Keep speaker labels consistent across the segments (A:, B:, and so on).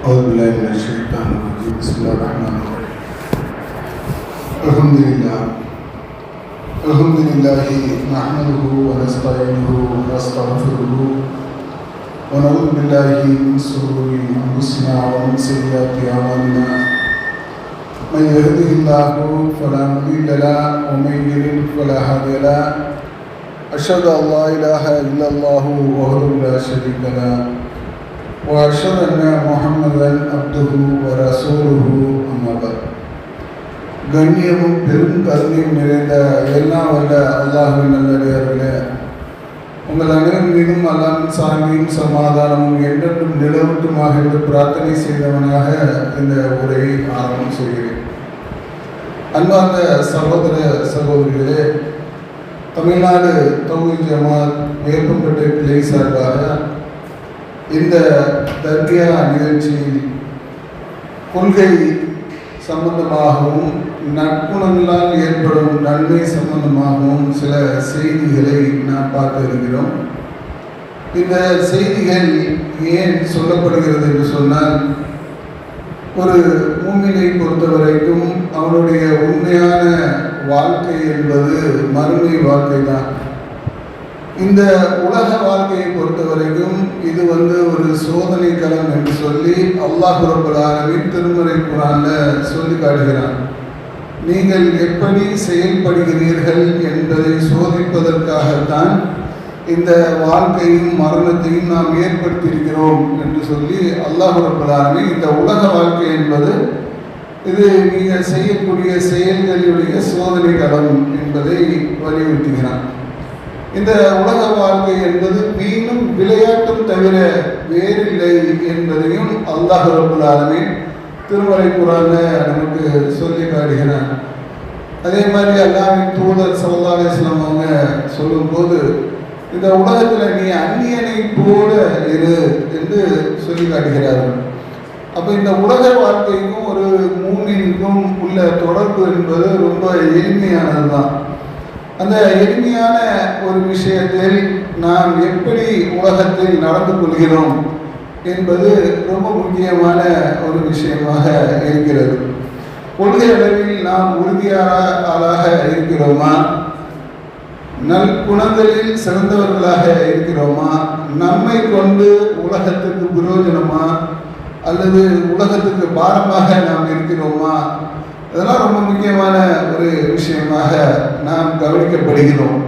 A: أعوذ بالله من الشيطان الرجيم. بسم الله الرحمن الرحيم. الحمد لله نحمده ونستعينه ونستغفره ونعوذ بالله من شرور أنفسنا ومن سيئات أعمالنا. من يهده الله فلا مضل له ومن يضلل فلا هادي له. أشهد أن لا إله إلا الله وحده لا شريك له وأشهد أن محمدا عبده ورسوله. أما بعد. கண்ணியமும் பெரும் கருணையும் நிறைந்த எல்லாம் வல்ல அல்லாஹ்வின் நல்லடியார்களே, உங்கள் அனைவரும் மீதும் அல்லாஹ்வின் சாந்தியும் சமாதானமும் என்றென்றும் நிலவட்டுமாக என்று பிரார்த்தனை செய்தவனாக இந்த உரையை ஆரம்பம் செய்கிறேன். அன்பார்ந்த சகோதர சகோதரிகளே, தமிழ்நாடு தௌஹீத் ஜமாத் வேப்பம்பேட்டை கிளை சார்பாக இந்த தர்பியா நிகழ்ச்சியில் கொள்கை சம்பந்தமாகவும் நற்குணங்களால் ஏற்படும் நன்மை சம்பந்தமாகவும் சில செய்திகளை நாம் பார்க்க இருக்கிறோம். இந்த செய்திகள் ஏன் சொல்லப்படுகிறது என்று சொன்னால், ஒரு மூமினை பொறுத்தவரைக்கும் அவனுடைய உண்மையான வாழ்க்கை என்பது மறுமை வாழ்க்கை தான். இந்த உலக வாழ்க்கையை பொறுத்தவரைக்கும் இது ஒரு சோதனை களம் என்று சொல்லி அல்லாஹ் ரப்பல் ஆலமீன் திருமறை குர்ஆனில் சொல்லி காட்டுகிறான். நீங்கள் எப்படி செயல்படுகிறீர்கள் என்பதை சோதிப்பதற்காகத்தான் இந்த வாழ்க்கையும் மரணத்தையும் நாம் ஏற்படுத்தியிருக்கிறோம் என்று சொல்லி அல்லாஹ் ரப்பல் ஆலமீன் இந்த உலக வாழ்க்கை என்பது இது நீங்கள் செய்யக்கூடிய செயல்களுடைய சோதனை களம் என்பதை வலியுறுத்துகிறான். இந்த உலக வாழ்க்கை என்பது வீணும் விளையாட்டும் தவிர வேறில்லை என்பதையும் அல்லாஹ் ரப்பல் ஆலமீன் திருமறை குர்ஆனில் நமக்கு சொல்லி காட்டுகிறான். அதே மாதிரி அல்லாஹ்வின் தூதர் ஸல்லல்லாஹு அலைஹி வஸல்லம் அவங்க சொல்லும்போது, இந்த உலகத்தில் நீ அந்நியனை போல இரு என்று சொல்லி காட்டுகிறார்கள். அப்போ இந்த உலக வாழ்க்கைக்கும் ஒரு மூமினுக்கும் உள்ள தொடர்பு என்பது ரொம்ப எளிமையானது தான். அந்த எளிமையான ஒரு விஷயத்தில் நாம் எப்படி உலகத்தில் நடந்து கொள்கிறோம் என்பது ரொம்ப முக்கியமான ஒரு விஷயமாக இருக்கிறது. கொள்கை அளவில் நாம் உறுதியான ஆளாக இருக்கிறோமா? நற்குணங்களில் சிறந்தவர்களாக இருக்கிறோமா? நம்மை கொண்டு உலகத்துக்கு பிரயோஜனமா அல்லது உலகத்துக்கு பாரமாக நாம் இருக்கிறோமா? இதெல்லாம் ரொம்ப முக்கியமான ஒரு விஷயமாக நாம் கவனிக்கப்படுகிறோம்.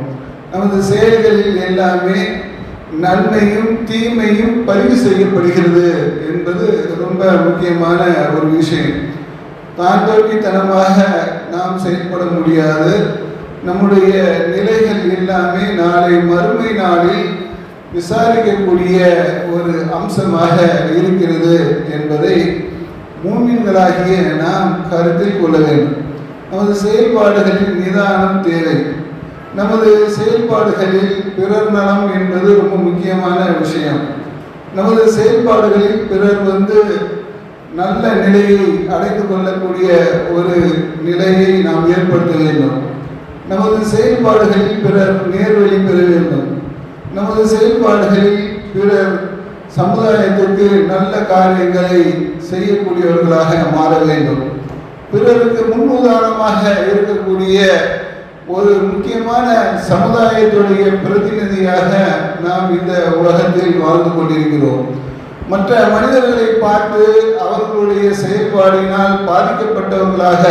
A: நமது செயல்களில் எல்லாமே நன்மையும் தீமையும் பதிவு செய்யப்படுகிறது என்பது ரொம்ப முக்கியமான ஒரு விஷயம். தாந்தோக்கித்தனமாக நாம் செயல்பட முடியாது. நம்முடைய நிலைகள் எல்லாமே நாளை மறுமை நாளில் விசாரிக்கக்கூடிய ஒரு அம்சமாக இருக்கிறது என்பதை மூமின்களாகிய நாம் கருத்தில் கொள்ள வேண்டும். நமது செயல்பாடுகளில் நிதானம் தேவை. நமது செயல்பாடுகளில் பிறர் நலம் என்பது ரொம்ப முக்கியமான விஷயம். நமது செயல்பாடுகளில் பிறர் நல்ல நிலையை அடைந்து கொள்ளக்கூடிய ஒரு நிலையை நாம் ஏற்படுத்த வேண்டும். நமது செயல்பாடுகளில் பிறர் நேர்வழி பெற வேண்டும். நமது செயல்பாடுகளில் பிறர் சமுதாயத்திற்கு நல்ல காரியங்களை செய்யக்கூடியவர்களாக மாற வேண்டும். பிறருக்கு முன்னுதாரணமாக இருக்கக்கூடிய ஒரு முக்கியமான சமுதாயத்துடைய பிரதிநிதியாக நாம் இந்த உலகத்தில் வாழ்ந்து கொண்டிருக்கிறோம். மற்ற மனிதர்களை பார்த்து அவர்களுடைய செயல்பாடினால் பாதிக்கப்பட்டவர்களாக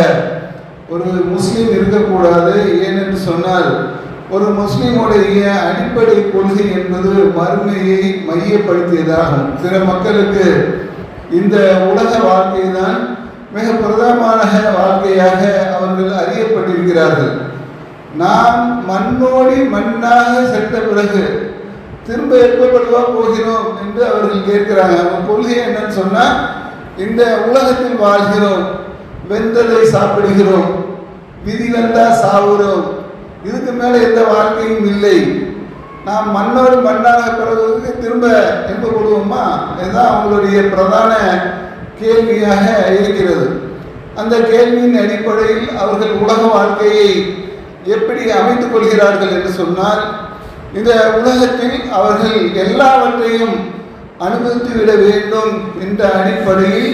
A: ஒரு முஸ்லீம் இருக்கக்கூடாது. ஏனென்று சொன்னால், ஒரு முஸ்லீமுடைய அடிப்படை கொள்கை என்பது மறுமையை மையப்படுத்தியதாகும். பிற மக்களுக்கு இந்த உலக வாழ்க்கை தான் மிக பிரதானமான வாழ்க்கையாக அவர்கள் அறியப்பட்டிருக்கிறார்கள். நாம் மண்ணோடி மண்ணாக சென்ற பிறகு திரும்ப எப்பப்படுவா போகிறோம் என்று அவர்கள் கேட்கிறாங்க. அவங்க கொள்கை என்னன்னு சொன்னால், இந்த உலகத்தில் வாழ்கிறோம், வெந்ததை சாப்பிடுகிறோம், விதி வந்தா சாவுகிறோம், இதுக்கு மேலே எந்த வாழ்க்கையும் இல்லை, நாம் மண்ணோடு மண்ணாக பிறகு திரும்ப எப்பப்படுவோமா? இதுதான் அவங்களுடைய பிரதான கேள்வியாக இருக்கிறது. அந்த கேள்வியின் அடிப்படையில் அவர்கள் உலக வாழ்க்கையை எப்படி அமைத்துக் கொள்கிறார்கள் என்று சொன்னால், இந்த உலகத்தில் அவர்கள் எல்லாவற்றையும் அனுமதித்து விட வேண்டும் என்ற அடிப்படையில்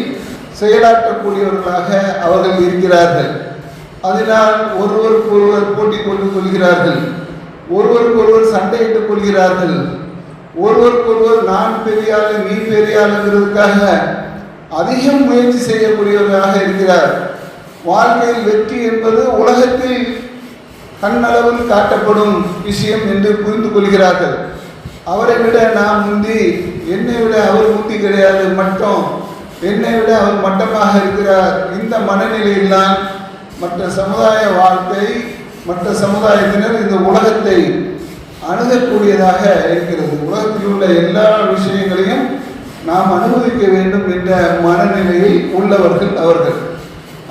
A: செயலாற்றக்கூடியவர்களாக அவர்கள் இருக்கிறார்கள். அதனால் ஒருவருக்கு ஒருவர் போட்டி கொண்டு கொள்கிறார்கள், ஒருவருக்கு ஒருவர் சண்டையிட்டுக் கொள்கிறார்கள், ஒருவருக்கு ஒருவர் நான் பெரியாள் நீ பெரியாளுங்கிறதுக்காக அதிகம் முயற்சி செய்யக்கூடியவர்களாக இருக்கிறார். வாழ்க்கையில் வெற்றி என்பது உலகத்தில் கண்ணளவில் காட்டப்படும் விஷயம் என்று புரிந்து கொள்கிறார்கள். அவரை விட நான் முந்தி, என்னை விட அவர் முந்தி கிடையாது, மட்டம், என்னை விட அவர் மட்டமாக இருக்கிறார். இந்த மனநிலையில்தான் மற்ற சமுதாய வாழ்க்கை, மற்ற சமுதாயத்தினர் இந்த உலகத்தை அணுகக்கூடியதாக இருக்கிறது. உலகத்தில் உள்ள எல்லா விஷயங்களையும் நாம் அனுமதிக்க வேண்டும் என்ற மனநிலையில் உள்ளவர்கள் அவர்கள்.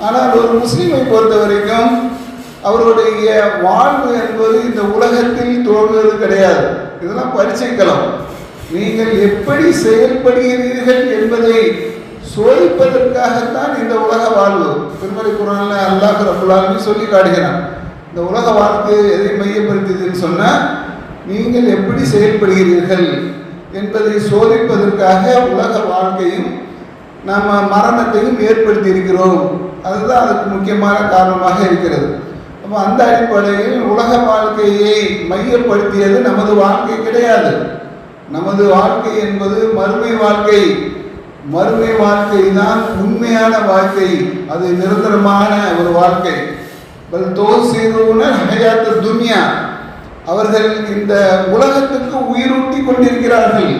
A: ஆனால் ஒரு முஸ்லீமை பொறுத்த வரைக்கும் அவருடைய வாழ்வு என்பது இந்த உலகத்தில் தோல்வது கிடையாது. இதெல்லாம் பரீட்சைக்களம். நீங்கள் எப்படி செயல்படுகிறீர்கள் என்பதை சோதிப்பதற்காகத்தான் இந்த உலக வாழ்வு. திருமறை குர்ஆன்ல அல்லாஹ் ரப்பல் ஆலமீன் சொல்லி காட்டுகிறான். இந்த உலக வாழ்க்கை எதை மையப்படுத்தியதுன்னு சொன்னால், நீங்கள் எப்படி செயல்படுகிறீர்கள் என்பதை சோதிப்பதற்காக உலக வாழ்க்கையும் நம்ம மரணத்தையும் ஏற்படுத்தி இருக்கிறோம். அதுதான் அதுக்கு முக்கியமான காரணமாக இருக்கிறது. அப்போ அந்த அடிப்படையில் உலக வாழ்க்கையை மையப்படுத்தியது நமது வாழ்க்கை கிடையாது. நமது வாழ்க்கை என்பது மறுமை வாழ்க்கை. மறுமை வாழ்க்கை தான் உண்மையான வாழ்க்கை. அது நிரந்தரமான ஒரு வாழ்க்கை. துன்யா, அவர்கள் இந்த உலகத்துக்கு உயிரூட்டி கொண்டிருக்கிறார்கள்.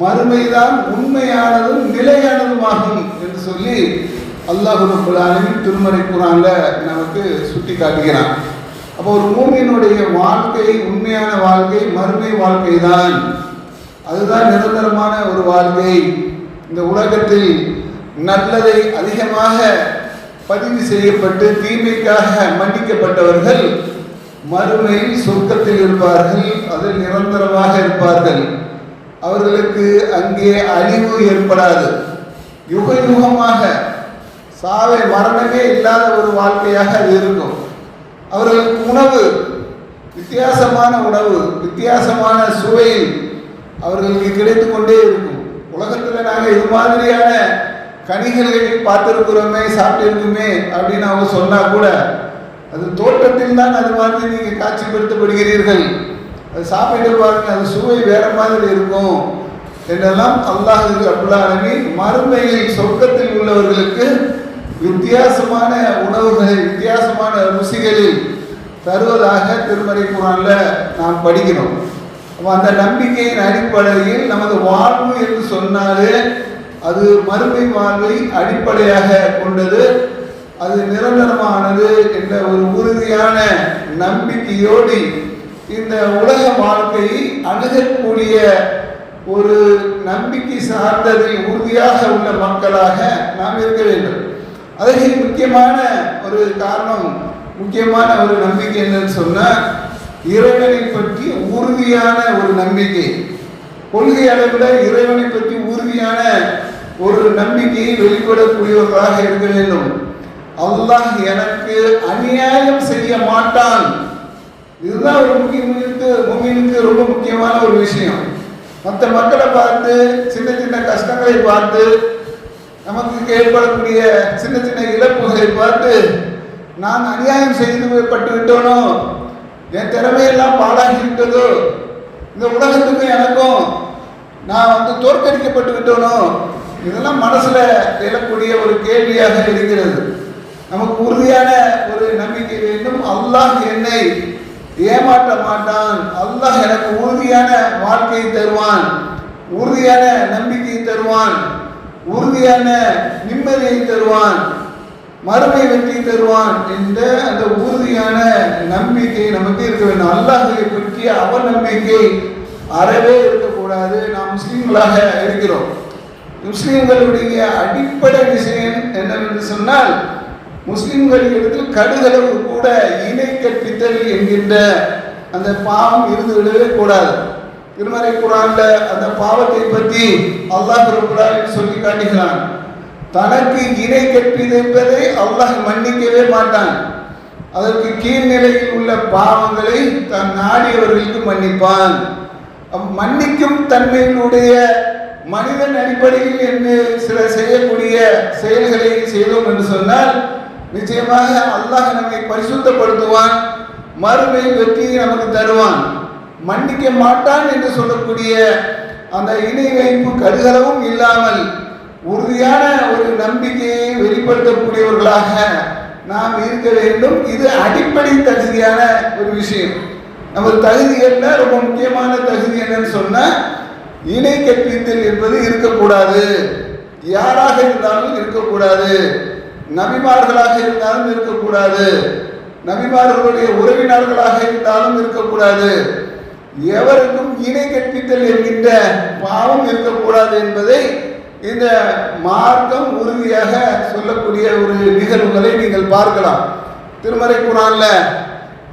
A: மறுமைதான் உண்மையானதும் நிலையானதுமாகும் என்று சொல்லி அல்லாஹ் ரப்பல் ஆலமீன் திருமறை குர்ஆன்ல நமக்கு சுட்டி காட்டுகிறான். அப்போ ஒரு மூமினுடைய வாழ்க்கை, உண்மையான வாழ்க்கை மறுமை வாழ்க்கை தான். அதுதான் நிரந்தரமான ஒரு வாழ்க்கை. இந்த உலகத்தில் நல்லதை அதிகமாக பதிவு செய்யப்பட்டு தீமைக்காக மன்னிக்கப்பட்டவர்கள் மறுமையில் சொர்க்கத்தில் இருப்பார்கள். அதில் நிரந்தரமாக இருப்பார்கள். அவர்களுக்கு அங்கே அழிவு ஏற்படாது. யுக யுகமாக சாவை மரணமே இல்லாத ஒரு வாழ்க்கையாக அது இருக்கும். அவர்களுக்கு உணவு, வித்தியாசமான உணவு, வித்தியாசமான சுவையில் அவர்களுக்கு கிடைத்து கொண்டே இருக்கும். உலகத்தில் நாங்கள் இது மாதிரியான கனிகளை பார்த்துருக்குறோமே, சாப்பிட்டிருக்குமே அப்படின்னு அவங்க சொன்னால் கூட, அது தோட்டத்தில் தான் அது மாதிரி நீங்கள் காட்சிப்படுத்தப்படுகிறீர்கள். அது சாப்பிட்டு பாருங்க, அது சுவை வேற மாதிரி இருக்கும் என்றெல்லாம் அல்லாஹ் ரப்பல் ஆலமீன் மறுமையில் சொர்க்கத்தில் உள்ளவர்களுக்கு வித்தியாசமான உணவுகளை, வித்தியாசமான ருசிகளில் தருவதாக திருமறை குர்ஆன்ல நாம் படிக்கிறோம். அந்த நம்பிக்கையின் அடிப்படையில் நமது வாழ்வு என்று சொன்னாலே அது மறுமை வாழ்வை அடிப்படையாக கொண்டது. அது நிரந்தரமானது என்ற ஒரு உறுதியான நம்பிக்கையோடு இந்த உலக வாழ்க்கையை அணுகக்கூடிய ஒரு நம்பிக்கை சார்ந்ததில் உறுதியாக உள்ள மக்களாக நாம் இருக்க வேண்டும். அதற்கு முக்கியமான ஒரு காரணம், முக்கியமான ஒரு நம்பிக்கை என்னன்னு சொன்னால், இறைவனை பற்றி உறுதியான ஒரு நம்பிக்கை. கொள்கை அளவில் இறைவனை பற்றி உறுதியான ஒரு நம்பிக்கையை வெளிப்படக்கூடியவர்களாக இருக்க வேண்டும். அல்லாஹ் எனக்கு அநியாயம் செய்ய மாட்டான். இதுதான் ஒரு முஃமினுக்கு ரொம்ப முக்கியமான ஒரு விஷயம். மற்ற மக்களை பார்த்து, சின்ன சின்ன கஷ்டங்களை பார்த்து, நமக்கு ஏற்படக்கூடிய சின்ன சின்ன இழப்புகளை பார்த்து நான் அநியாயம் செய்துபட்டு விட்டோனோ, என் திறமையெல்லாம் பாழாகி விட்டதோ, இந்த உலகத்துக்கு எனக்கும் நான் தோற்கடிக்கப்பட்டு விட்டோனோ, இதெல்லாம் மனசுல எழக்கூடிய ஒரு கேள்வியாக இருக்கிறது. நமக்கு உறுதியான ஒரு நம்பிக்கை வேண்டும். அல்லாஹ் என்னை ஏமாற்ற மாட்டான். அல்லாஹ் எனக்கு உறுதியான வாழ்க்கையை தருவான், உறுதியான நம்பிக்கையை தருவான், உறுதியான நிம்மதியை தருவான், மறுமை வெற்றி தருவான் என்ற அந்த உறுதியான நம்பிக்கை நமக்கு இருக்க வேண்டும். அல்லாஹ்வை பற்றிய அவநம்பிக்கை அறவே இருக்கக்கூடாது. நாம் முஸ்லீம்களாக இருக்கிறோம். முஸ்லீம்களுடைய அடிப்படை விஷயம் என்னவென்று சொன்னால், முஸ்லிம்களிடத்தில் கடுகளவு கூட இணை கற்பித்தல் என்கின்ற அந்த பாவம் இருந்து விடவே கூடாது. திருமறை குர்ஆன்ல அந்த பாவத்தை பற்றி அல்லாஹ் ரப்பல் ஆலமீன் சொல்லி காட்டுகிறான். தனக்கு இணை கற்பிப்பதை அல்லாஹ் மன்னிக்கவே மாட்டான். அதற்கு கீழ்நிலையில் உள்ள பாவங்களை தான் நாடியவர்களுக்கு மன்னிப்பான். மன்னிக்கும் தன்மையினுடைய மனிதன் அடிப்படையில் என்று சில செய்யக்கூடிய செயல்களை செய்தோம் என்று சொன்னால் நிச்சயமாக அல்லாஹ் நம்மை பரிசுத்தப்படுத்துவான், மறுமை வெற்றியை நமக்கு தருவான். மன்னிக்க மாட்டான் என்று சொல்லக்கூடிய அந்த இணை வைப்பு கருகலவும் இல்லாமல் உறுதியான ஒரு நம்பிக்கையை வெளிப்படுத்தக்கூடியவர்களாக நாம் இருக்க வேண்டும். இது அடிப்படை தகுதியான ஒரு விஷயம். நமது தகுதிகளில் ரொம்ப முக்கியமான தகுதி என்னன்னு சொன்னால் இணை கற்பித்தல் என்பது இருக்கக்கூடாது. யாராக இருந்தாலும் இருக்கக்கூடாது, நபிமார்களாக இருந்தாலும் இருக்கக்கூடாது, நபிமார்களுடைய உறவினர்களாக இருந்தாலும் இருக்கக்கூடாது, எவருக்கும் இணை கற்பித்தல் என்கின்ற பாவம் இருக்கக்கூடாது என்பதை இந்த மார்க்கம் உறுதியாக சொல்லக்கூடிய ஒரு நிகழ்வுகளை நீங்கள் பார்க்கலாம். திருமறை குர்ஆன்ல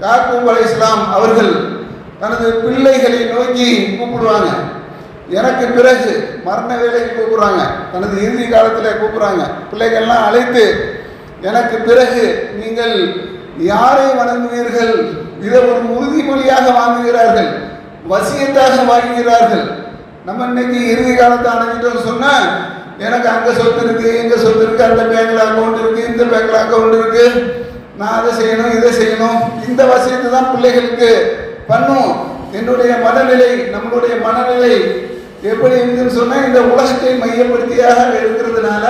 A: யாக்கூப் அலைஹிஸ்ஸலாம் அவர்கள் தனது பிள்ளைகளை நோக்கி கூப்பிடுவாங்க. எனக்கு பிறகு மரண வேலைக்கு கூப்பிடுறாங்க, தனது இறுதி காலத்தில் கூப்பிடுறாங்க. பிள்ளைகள்லாம் அழைத்து எனக்கு பிறகு நீங்கள் யாரை வணங்குவீர்கள், இதை ஒரு உறுதிமொழியாக வாங்குகிறார்கள், வசியத்தாக வாங்குகிறார்கள். நம்ம இன்னைக்கு இறுதி காலத்தை அடைஞ்சிட்டோம் சொன்னால் எனக்கு அங்கே சொத்து இருக்குது, இங்கே சொத்து இருக்குது, அந்த பேங்கில் அக்கௌண்ட் இருக்குது, இந்த பேங்கில் அக்கௌண்ட் இருக்குது, நான் அதை செய்யணும் இதை செய்யணும், இந்த வசியத்தை தான் பிள்ளைகளுக்கு பண்ணும். என்னுடைய மனநிலை, நம்மளுடைய மனநிலை எப்படி இருக்குன்னு சொன்னால் இந்த உலகத்தை மையப்படுத்தியாக இருக்கிறதுனால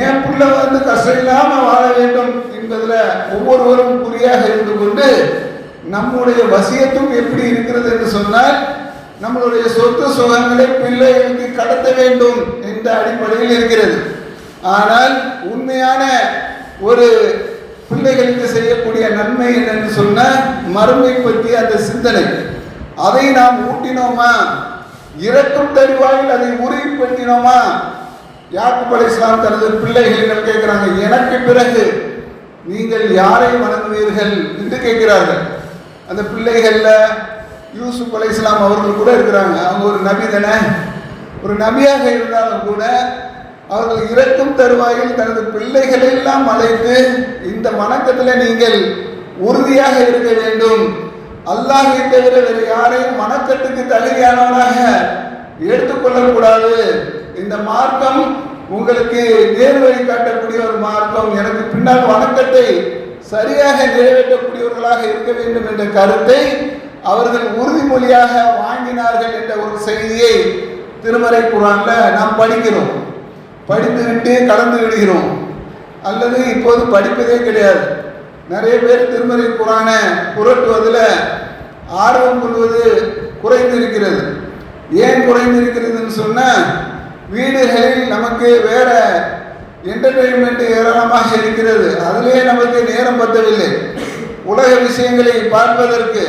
A: என் பிள்ளை கஷ்டம் இல்லாமல் வாழ வேண்டும் என்பதில் ஒவ்வொருவரும் குறியாக இருந்து கொண்டு நம்முடைய வசியத்தும் எப்படி இருக்கிறது என்று சொன்னால் நம்மளுடைய சொத்து சுகங்களை பிள்ளைகளுக்கு கடத்த வேண்டும் என்ற அடிப்படையில் இருக்கிறது. ஆனால் உண்மையான ஒரு பிள்ளைகளுக்கு செய்யக்கூடிய நன்மை என்னன்னு சொன்னால் மறுமை பற்றிய அந்த சிந்தனை, அதை நாம் ஊட்டினோமா, இறக்கும் தருவாயில் அதை உறுதிப்படுத்தினோமா. யாக்கூப் அலைஹிஸ்ஸலாம் தனது பிள்ளைகளிடம் கேட்கிறாங்க, எனக்கு பிறகு நீங்கள் யாரை வணங்குவீர்கள் என்று கேட்கிறார்கள். அந்த பிள்ளைகள்ல யூசுப் அலைஹிஸ்ஸலாம் அவர்கள் கூட இருக்கிறாங்க. அவங்க ஒரு நபி தானே, ஒரு நபியாக இருந்தாலும் கூட அவர்கள் இறக்கும் தருவாயில் தனது பிள்ளைகளை எல்லாம் அழைத்து இந்த வணக்கத்தில் நீங்கள் உறுதியாக இருக்க வேண்டும், அல்லாஹ்வை தவிர வேறு யாரையும் வணக்கத்துக்கு தகுதியானவனாக எடுத்துக்கொள்ளக்கூடாது, இந்த மார்க்கம் உங்களுக்கு நேர்வழி காட்டக்கூடிய ஒரு மார்க்கம், எனக்கு பின்னால் வணக்கத்தை சரியாக நிறைவேற்றக்கூடியவர்களாக இருக்க வேண்டும் என்ற கருத்தை அவர்கள் உறுதிமொழியாக வாங்கினார்கள் என்ற ஒரு செய்தியை திருமறை குர்ஆன்ல நாம் படிக்கிறோம். படித்துவிட்டு கடந்து விடுகிறோம், அல்லது இப்போது படிப்பதே கிடையாது. நிறைய பேர் திருமறை குர்ஆனை புரட்டுவதில் ஆர்வம் கொள்வது குறைந்திருக்கிறது. ஏன் குறைந்திருக்கிறதுன்னு சொன்னால் வீடுகளில் நமக்கு வேற என்டர்டெயின்மெண்ட் ஏராளமாக இருக்கிறது, அதிலே நமக்கு நேரம் பத்தவில்லை. உலக விஷயங்களை பார்ப்பதற்கு,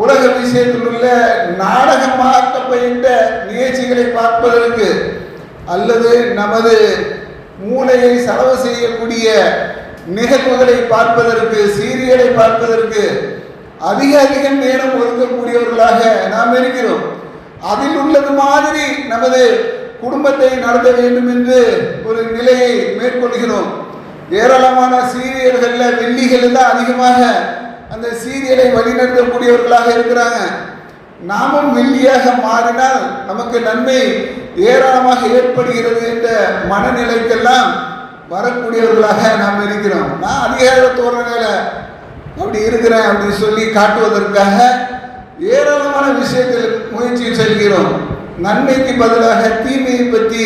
A: உலக விஷயத்தில் உள்ள நாடகமாக்கப்பட்ட நிகழ்ச்சிகளை பார்ப்பதற்கு, அல்லது நமது மூளையை செலவு செய்யக்கூடிய நிகழ்வுகளை பார்ப்பதற்கு, சீரியலை பார்ப்பதற்கு அதிக நேரம் ஒதுக்கக்கூடியவர்களாக நாம் இருக்கிறோம். அதில் உள்ளது மாதிரி நமது குடும்பத்தை நடத்த வேண்டும் என்று ஒரு நிலையை மேற்கொள்கிறோம். ஏராளமான சீரியல்களில் வெள்ளிகள் தான் அதிகமாக அந்த சீரியலை வழிநடத்தக்கூடியவர்களாக இருக்கிறாங்க. நாமும் வெள்ளியாக மாறினால் நமக்கு நன்மை ஏராளமாக ஏற்படுகிறது என்ற மனநிலைக்கெல்லாம் வரக்கூடியவர்களாக நாம் இருக்கிறோம். நான் அதிகார தோரணையில் அப்படி இருக்கிறேன் அப்படின்னு சொல்லி காட்டுவதற்காக ஏராளமான விஷயத்தில் முயற்சி செல்கிறோம். நன்மைக்கு பதிலாக தீமையை பற்றி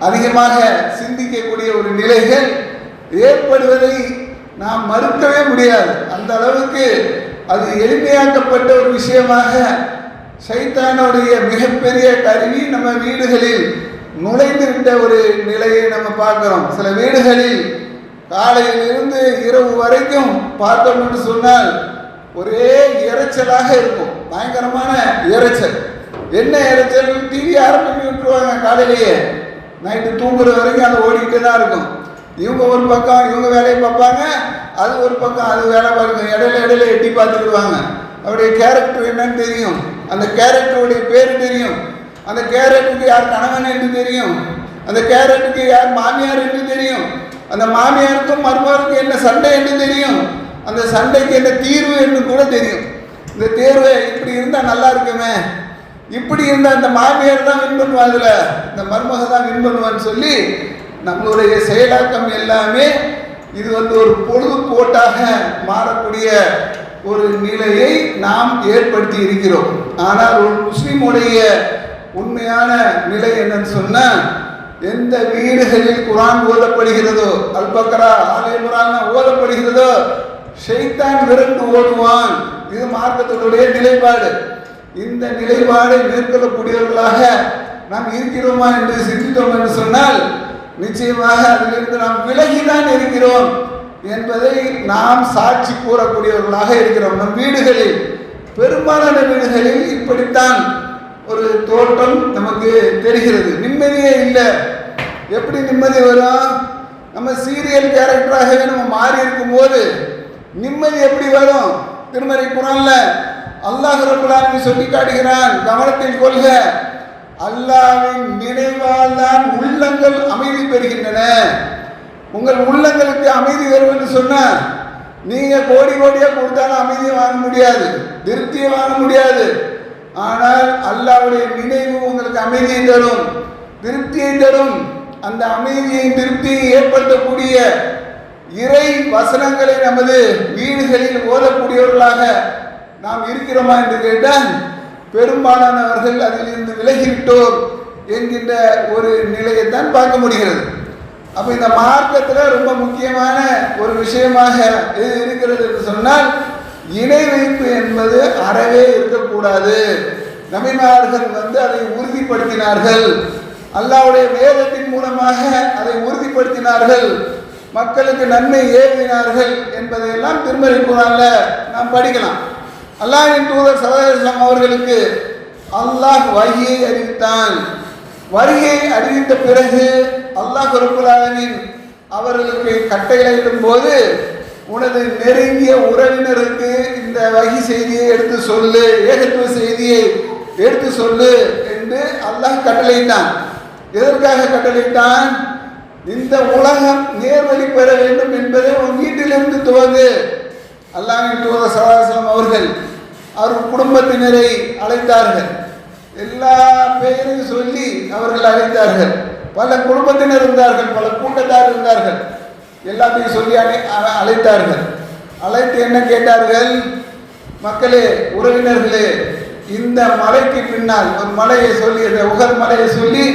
A: அதிகமாக சிந்திக்கக்கூடிய ஒரு நிலைகள் ஏற்படுவதை நாம் மறுக்கவே முடியாது. அந்த அளவுக்கு அது எளிமையாக்கப்பட்ட ஒரு விஷயமாக சைத்தானுடைய மிகப்பெரிய கருவி நம்ம வீடுகளில் நுழைந்து விட்ட ஒரு நிலையை நம்ம பார்க்கிறோம். சில வீடுகளில் காலையிலிருந்து இரவு வரைக்கும் பார்த்தோம் என்று சொன்னால் ஒரே இறைச்சலாக இருக்கும், பயங்கரமான இறைச்சல். என்ன இறைச்சல்? டிவி ஆரம்பிச்சு விட்டுருவாங்க காலையிலேயே, நைட்டு தூங்குற வரைக்கும் அது ஓடிக்கிட்டே தான் இருக்கும். இவங்க ஒரு பக்கம் இவங்க வேலையை பார்ப்பாங்க, அது ஒரு பக்கம் அது வேலை பார்க்கும். இடையில எட்டி பார்த்துக்கிடுவாங்க. அவருடைய கேரக்டர் என்னன்னு தெரியும், அந்த கேரக்டருடைய பேர் தெரியும், அந்த கேரக்டருக்கு யார் கணவன் என்று தெரியும், அந்த கேரக்டருக்கு யார் மாமியார் என்று தெரியும், அந்த மாமியாருக்கும் மருமகருக்கும் என்ன சண்டை என்று தெரியும், அந்த சண்டைக்கு என்ன தீர்வு என்று கூட தெரியும். இந்த தேர்வை இப்படி இருந்தால் நல்லா இருக்குமே, இப்படி இருந்த அந்த மாமியார் தான் வின் பண்ணுவாங்கல்ல, இந்த மருமக தான் வின் பண்ணுவான்னு சொல்லி நம்மளுடைய செயலாக்கம் எல்லாமே இது ஒரு பொழுதுபோட்டாக மாறக்கூடிய ஒரு நிலையை நாம் ஏற்படுத்தி இருக்கிறோம். ஆனால் ஒரு முஸ்லிமுடைய உண்மையான நிலை என்னன்னு சொன்னா, எந்த வீடுகளில் குர்ஆன் ஓதப்படுகிறதோ, அல் பக்ரா ஆல் இம்ரான் ஓதப்படுகிறதோ, ஷைத்தான் விரண்டு ஓடுவான். இது மார்க்கத்தினுடைய நிலைப்பாடு. இந்த நிலைப்பாடை மேற்கொள்ளக்கூடியவர்களாக நாம் இருக்கிறோமா என்று சிந்தித்தோம் என்று சொன்னால் நிச்சயமாக அதிலிருந்து நாம் விலகிதான் இருக்கிறோம் என்பதை நாம் சாட்சி கூறக்கூடியவர்களாக இருக்கிறோம். நம் வீடுகளில், பெரும்பாலான வீடுகளில் இப்படித்தான் ஒரு தோற்றம் நமக்கு தெரிகிறது. நிம்மதியே இல்லை. எப்படி நிம்மதி வரும்? நம்ம சீரியல் கேரக்டராகவே நம்ம மாறி இருக்கும் போது நிம்மதி எப்படி வரும்? திருமறை குர்ஆன்ல அல்லாஹ் ரப்பல் ஆலமீன் சொல்லி காட்டுகிறான், கவனத்தில் கொள்க, அல்லாஹ்வின் நினைவால் தான் உள்ளங்கள் அமைதி பெறுகின்றன. உங்கள் உள்ளங்களுக்கு அமைதி வரும் என்று சொன்னா, நீங்க கோடி கோடியா கொடுத்தாலும் அமைதியை வாங்க முடியாது, திருப்தியை வாங்க முடியாது. ஆனால் அல்லாஹ்வுடைய நினைவு உங்களுக்கு அமைதியை தரும், திருப்தியை தரும். அந்த அமைதியை திருப்தியை ஏற்படுத்தக்கூடிய இறை வசனங்களை நமது வீடுகளில் ஓதக்கூடியவர்களாக நாம் இருக்கிறோமா என்று கேட்டால் பெரும்பாலானவர்கள் அதிலிருந்து விலகிவிட்டோம் என்கின்ற ஒரு நிலையை தான் பார்க்க முடிகிறது. அப்போ இந்த மார்க்கத்தில் ரொம்ப முக்கியமான ஒரு விஷயமாக எது இருக்கிறது என்று சொன்னால், இணை வைப்பு என்பது அறவே இருக்கக்கூடாது. நபிமார்கள் அதை உறுதிப்படுத்தினார்கள். அல்லாஹ்வுடைய வேதத்தின் மூலமாக அதை உறுதிப்படுத்தினார்கள். மக்களுக்கு நன்மை ஏவினார்கள் என்பதையெல்லாம் திருமறை குர்ஆன்ல நாம் படிக்கலாம். அல்லாஹ்வின் தூதர் ஸல்லல்லாஹு அலைஹி வஸல்லம் அவர்களுக்கு அல்லாஹ் வஹியை அறிவித்தான். வஹியை அறிவித்த பிறகு அல்லாஹ் ரப்பல் ஆலமீன் அவர்களுக்கு கட்டளையிடும் போது, உனது நெருங்கிய உறவினருக்கு இந்த வஹி செய்தியை எடுத்து சொல்லு, ஏகத்துவ செய்தியை எடுத்து சொல்லு என்று அல்லாஹ் கட்டளையிட்டான். எதற்காக கட்டளையிட்டான்? இந்த உலகம் நேர்வழி பெற வேண்டும் என்பதை உன் வீட்டிலிருந்து துவங்கு. அல்லாஹ்வின் தூதர் ஸல்லல்லாஹு அலைஹி வஸல்லம் அவர்கள் அவர் குடும்பத்தினரை அழைத்தார்கள். எல்லா பெயரையும் சொல்லி அவர்கள் அழைத்தார்கள். பல குடும்பத்தினர் இருந்தார்கள், பல கூட்டத்தார் இருந்தார்கள். எல்லாத்தையும் சொல்லி அழைத்தார்கள். அழைத்து என்ன கேட்டார்கள்? மக்களே, உறவினர்களே, இந்த மலைக்கு பின்னால் ஒரு மலையை சொல்லி, இந்த உகர் மலையை சொல்லி,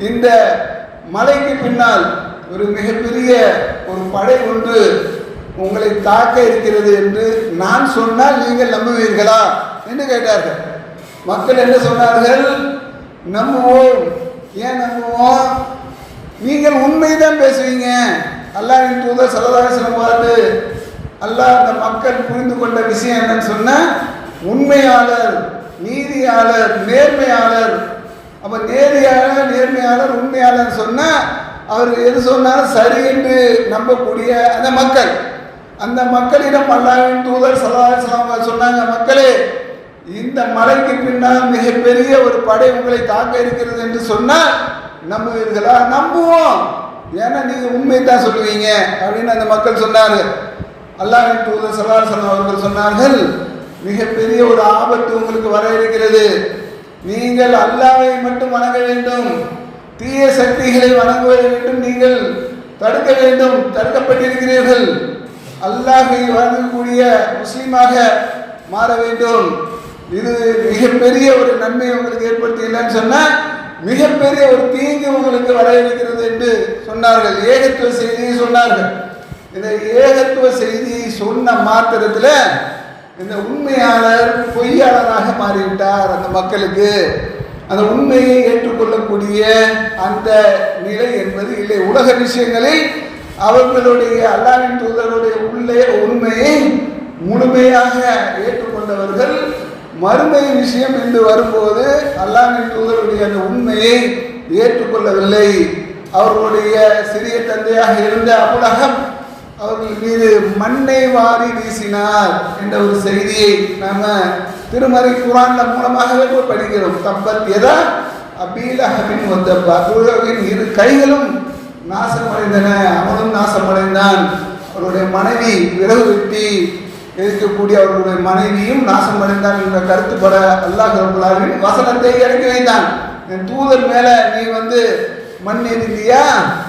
A: இந்த மலைக்கு பின்னால் ஒரு மிகப்பெரிய ஒரு படை ஒன்று உங்களை தாக்க இருக்கிறது என்று நான் சொன்னால் நீங்கள் நம்புவீர்களா என்று கேட்டார்கள். மக்கள் என்ன சொன்னார்கள்? நம்புவோம். ஏன் நம்புவோம்? நீங்கள் உண்மைதான் பேசுவீங்க. அல்லாஹ்வின் தூதர் ஸல்லல்லாஹு அலைஹி வஸல்லம் பார்த்து அல்லாஹ் அந்த மக்கள் புரிந்து கொண்ட விஷயம் என்னன்னு சொன்னா, உண்மையாளர், நீதியாளர், நேர்மையாளர். அப்ப நேர்மையாளர், நேர்மையாளர், உண்மையாளர் சொன்னா அவர் எது சொன்னாலும் சரி என்று நம்பக்கூடிய அந்த மக்கள். அந்த மக்களிடம் அல்லாஹ்வின் தூதர் ஸல்லல்லாஹு அலைஹி வஸல்லம் சொன்னாங்க, மக்களே, இந்த மலைக்கு பின்னால் மிகப்பெரிய ஒரு படை உங்களை தாக்க இருக்கிறது என்று சொன்னால் நம்புவீர்களா? நம்புவோம். ஏன்னா நீங்க உண்மை தான் சொல்லுவீங்க அப்படின்னு அந்த மக்கள் சொன்னார்கள். அல்லாஹ்வின் தூதர் ஸல்லல்லாஹு அலைஹி வஸல்லம் அவர்கள் சொன்னார்கள், மிகப்பெரிய ஒரு ஆபத்து உங்களுக்கு வர இருக்கிறது. நீங்கள் அல்லாஹ்வை மட்டும் வணங்க வேண்டும், தீய சக்திகளை வணங்குவதை மட்டும் நீங்கள் தடுக்க வேண்டும். தடுக்கப்பட்டிருக்கிறீர்கள். அல்லாஹ்வை வணங்கக்கூடிய முஸ்லீமாக மாற வேண்டும். இது மிகப்பெரிய ஒரு நன்மை உங்களுக்கு ஏற்படுத்தியலன்னு சொன்னால் மிகப்பெரிய ஒரு தீங்கு உங்களுக்கு வர இருக்கிறது என்று சொன்னார்கள். ஏகத்துவ செய்தியை சொன்னார்கள். இந்த ஏகத்துவ செய்தியை சொன்ன மாத்திரத்தில் இந்த உண்மையாளர் பொய்யாளராக மாறிவிட்டார். அந்த மக்களுக்கு அந்த உண்மையை ஏற்றுக்கொள்ளக்கூடிய அந்த நிலை என்பது இல்லை. உலக விஷயங்களில் அவர்களுடைய அல்லாஹ்வின் தூதருடைய உண்மையை முழுமையாக ஏற்றுக்கொண்டவர்கள், மறுமை விஷயம் என்று வரும்போது அல்லாஹ்வின் தூதருடைய அந்த உண்மையை ஏற்றுக்கொள்ளவில்லை. அவர்களுடைய சிறிய தந்தையாக இருந்த அபூலஹப் அவர்கள் மீது மண்ணை வாரி வீசினார் என்ற ஒரு செய்தியை நாம திருமறை குர்ஆன்ல மூலமாகவே படிக்கிறோம். தப்பத் யதா அபீ லஹபின் வ தப். அபூலஹபின் இரு கைகளும் நாசமடைந்தன, அவனும் நாசமடைந்தான். அவருடைய மனைவி விறகு வெட்டி இருக்கக்கூடிய அவர்களுடைய மனைவியும் நாசம் அடைந்தான் என்ற கருத்துப்பட அல்லாஹ் ரப்பல் ஆலமீன் வசனத்தை இறக்கி வைத்தான். என் தூதர் மேல நீ மண் எறிந்தியா,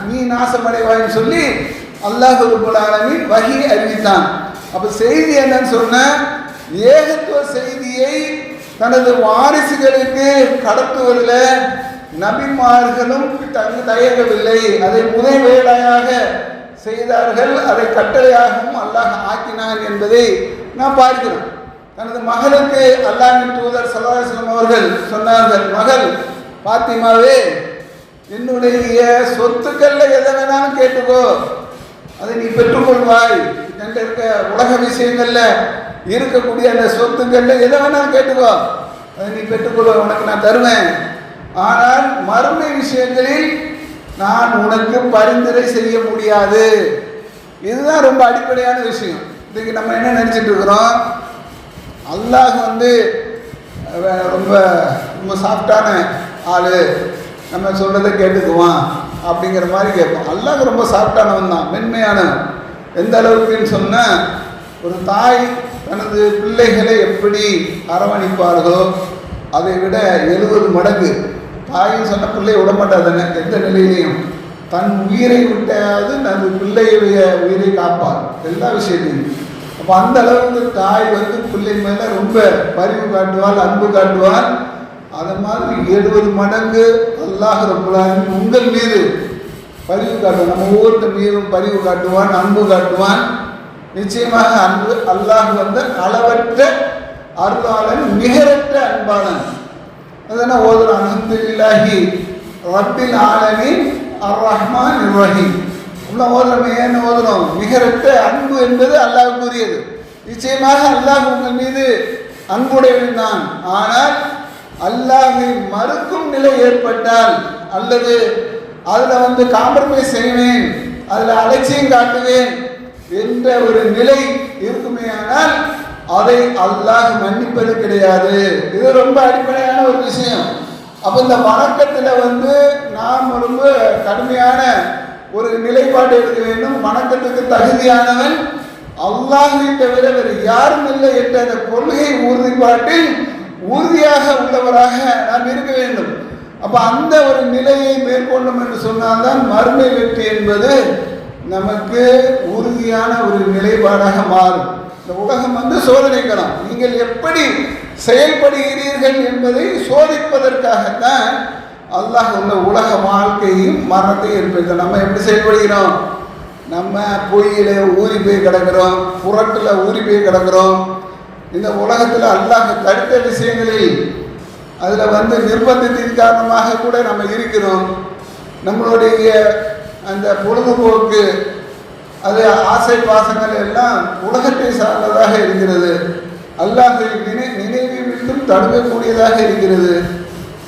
A: நீ நாசமடைவாயின்னு சொல்லி அல்லாஹ் ரப்பல் ஆலமீன் வஹி அறிவித்தான். அப்ப செய்தி என்னன்னு சொன்ன, ஏகத்துவ செய்தியை தனது வாரிசுகளுக்கு கடத்துவதில் நபிமார்களும் தயங்கவில்லை. அதை முதல்வேளையாக செய்தார்கள். அதை கட்டளையாகவும் அல்லாஹ் ஆக்கினான் என்பதை நாம் பார்க்கிறோம். தனது மகளுக்கு அல்லாஹ்வின் தூதர் ஸல்லல்லாஹு அலைஹி வஸல்லம் அவர்கள் சொன்னார்கள், மகள் பாத்திமாவே, என்னுடைய சொத்துக்கள்ல எதை வேணாலும் கேட்டுக்கோ, அதை நீ பெற்றுக்கொள்வாய். என்கிட்ட இருக்க உலக விஷயங்கள்ல இருக்கக்கூடிய அந்த சொத்துக்கள்ல எதை வேணாலும் கேட்டுக்கோ, அதை நீ பெற்றுக்கொள்வ, உனக்கு நான் தருவேன். ஆனால் மறுமை விஷயங்களில் நான் உனக்கு பரிந்துரை செய்ய முடியாது. இதுதான் ரொம்ப அடிப்படையான விஷயம். இன்னைக்கு நம்ம என்ன நினச்சிட்டு இருக்கிறோம், அல்லாஹ் ரொம்ப ரொம்ப சாஃப்டான ஆள், நம்ம சொல்கிறத கேட்டுக்குவான் அப்படிங்கிற மாதிரி கேட்போம். அல்லாஹ் ரொம்ப சாஃப்டானவன் தான், மென்மையானவன். எந்த அளவுக்குன்னு சொன்னால், ஒரு தாய் தனது பிள்ளைகளை எப்படி அரவணைப்பார்களோ அதை விட 70 மடங்கு தாயின்னு சொன்ன பிள்ளையை விடமாட்டாதானே, எந்த நிலையிலையும் தன் உயிரை விட்டாவது தனது பிள்ளையுடைய உயிரை காப்பார் எல்லா விஷயத்தையும். அப்போ அந்த அளவுக்கு தாய் பிள்ளை மேலே ரொம்ப பரிவு காட்டுவாள், அன்பு காட்டுவாள். அது மாதிரி 70 மடங்கு அல்லாஹ் ரப்பல் ஆலமீன் உங்கள் மீது பரிவு காட்டுவான். நம்ம ஒவ்வொருத்தர் மீதும் பரிவு காட்டுவான், அன்பு காட்டுவான். நிச்சயமாக அன்பு அல்லாஹ் அளவற்ற அருளாளன், நிகரற்ற அன்பாளன். அதனால் ஓதுறோம், அல்ஹம்துலில்லாஹி ரப்பில் ஆலமீன் அர் ரஹ்மான் ரஹீம். உள்ள ஓதுறோம். ஏன்னு ஓதுறோம்? நிகரற்ற அன்பு என்பது அல்லாஹ்வுக்குரியது. நிச்சயமாக அல்லாஹ் உங்கள் மீது அன்புடையவன் தான். ஆனால் அல்லாஹை மறுக்கும் நிலை ஏற்பட்டால், அல்லது அதில் காம்ப்ரமைஸ் செய்வேன், அதில் அலட்சியம் காட்டுவேன் என்ற ஒரு நிலை இருக்குமே, ஆனால் அதை அல்லாஹ் மன்னிப்பது கிடையாது. இது ரொம்ப அடிப்படையான ஒரு விஷயம். அப்போ இந்த வணக்கத்தில் நாம் ரொம்ப கடுமையான ஒரு நிலைப்பாடு எடுக்க வேண்டும். வணக்கத்துக்கு தகுதியானவன் அல்லாஹை தவிர வேறு யாரும் இல்லை என்ற அந்த கொள்கை உறுதிப்பாட்டில் உறுதியாக உள்ளவராக நாம் இருக்க வேண்டும். அப்போ அந்த ஒரு நிலையை மேற்கொண்டோம் என்று சொன்னால்தான் மறுமை வெற்றி என்பது நமக்கு உறுதியான ஒரு நிலைப்பாடாக மாறும். இந்த உலகம் சோதனை களம். நீங்கள் எப்படி செயல்படுகிறீர்கள் என்பதை சோதிப்பதற்காகத்தான் அல்லாஹ் உள்ள உலக வாழ்க்கையும் மரணத்தையும் ஏற்படுத்த. நம்ம எப்படி செயல்படுகிறோம்? நம்ம பொய்யில ஊறி போய் கிடக்கிறோம், புரட்டில் ஊறி போய் கிடக்கிறோம். இந்த உலகத்தில் அல்லாஹ் தடுத்த விஷயங்களில் அதில் நிர்பந்தத்தின் காரணமாக கூட நம்ம இருக்கிறோம். நம்மளுடைய அந்த பொழுதுபோக்கு, அது ஆசை பாசங்கள் எல்லாம் உலகத்தை சார்ந்ததாக இருக்கிறது. அல்லாஹை நினைவை விட்டும் தடுக்கக்கூடியதாக இருக்கிறது.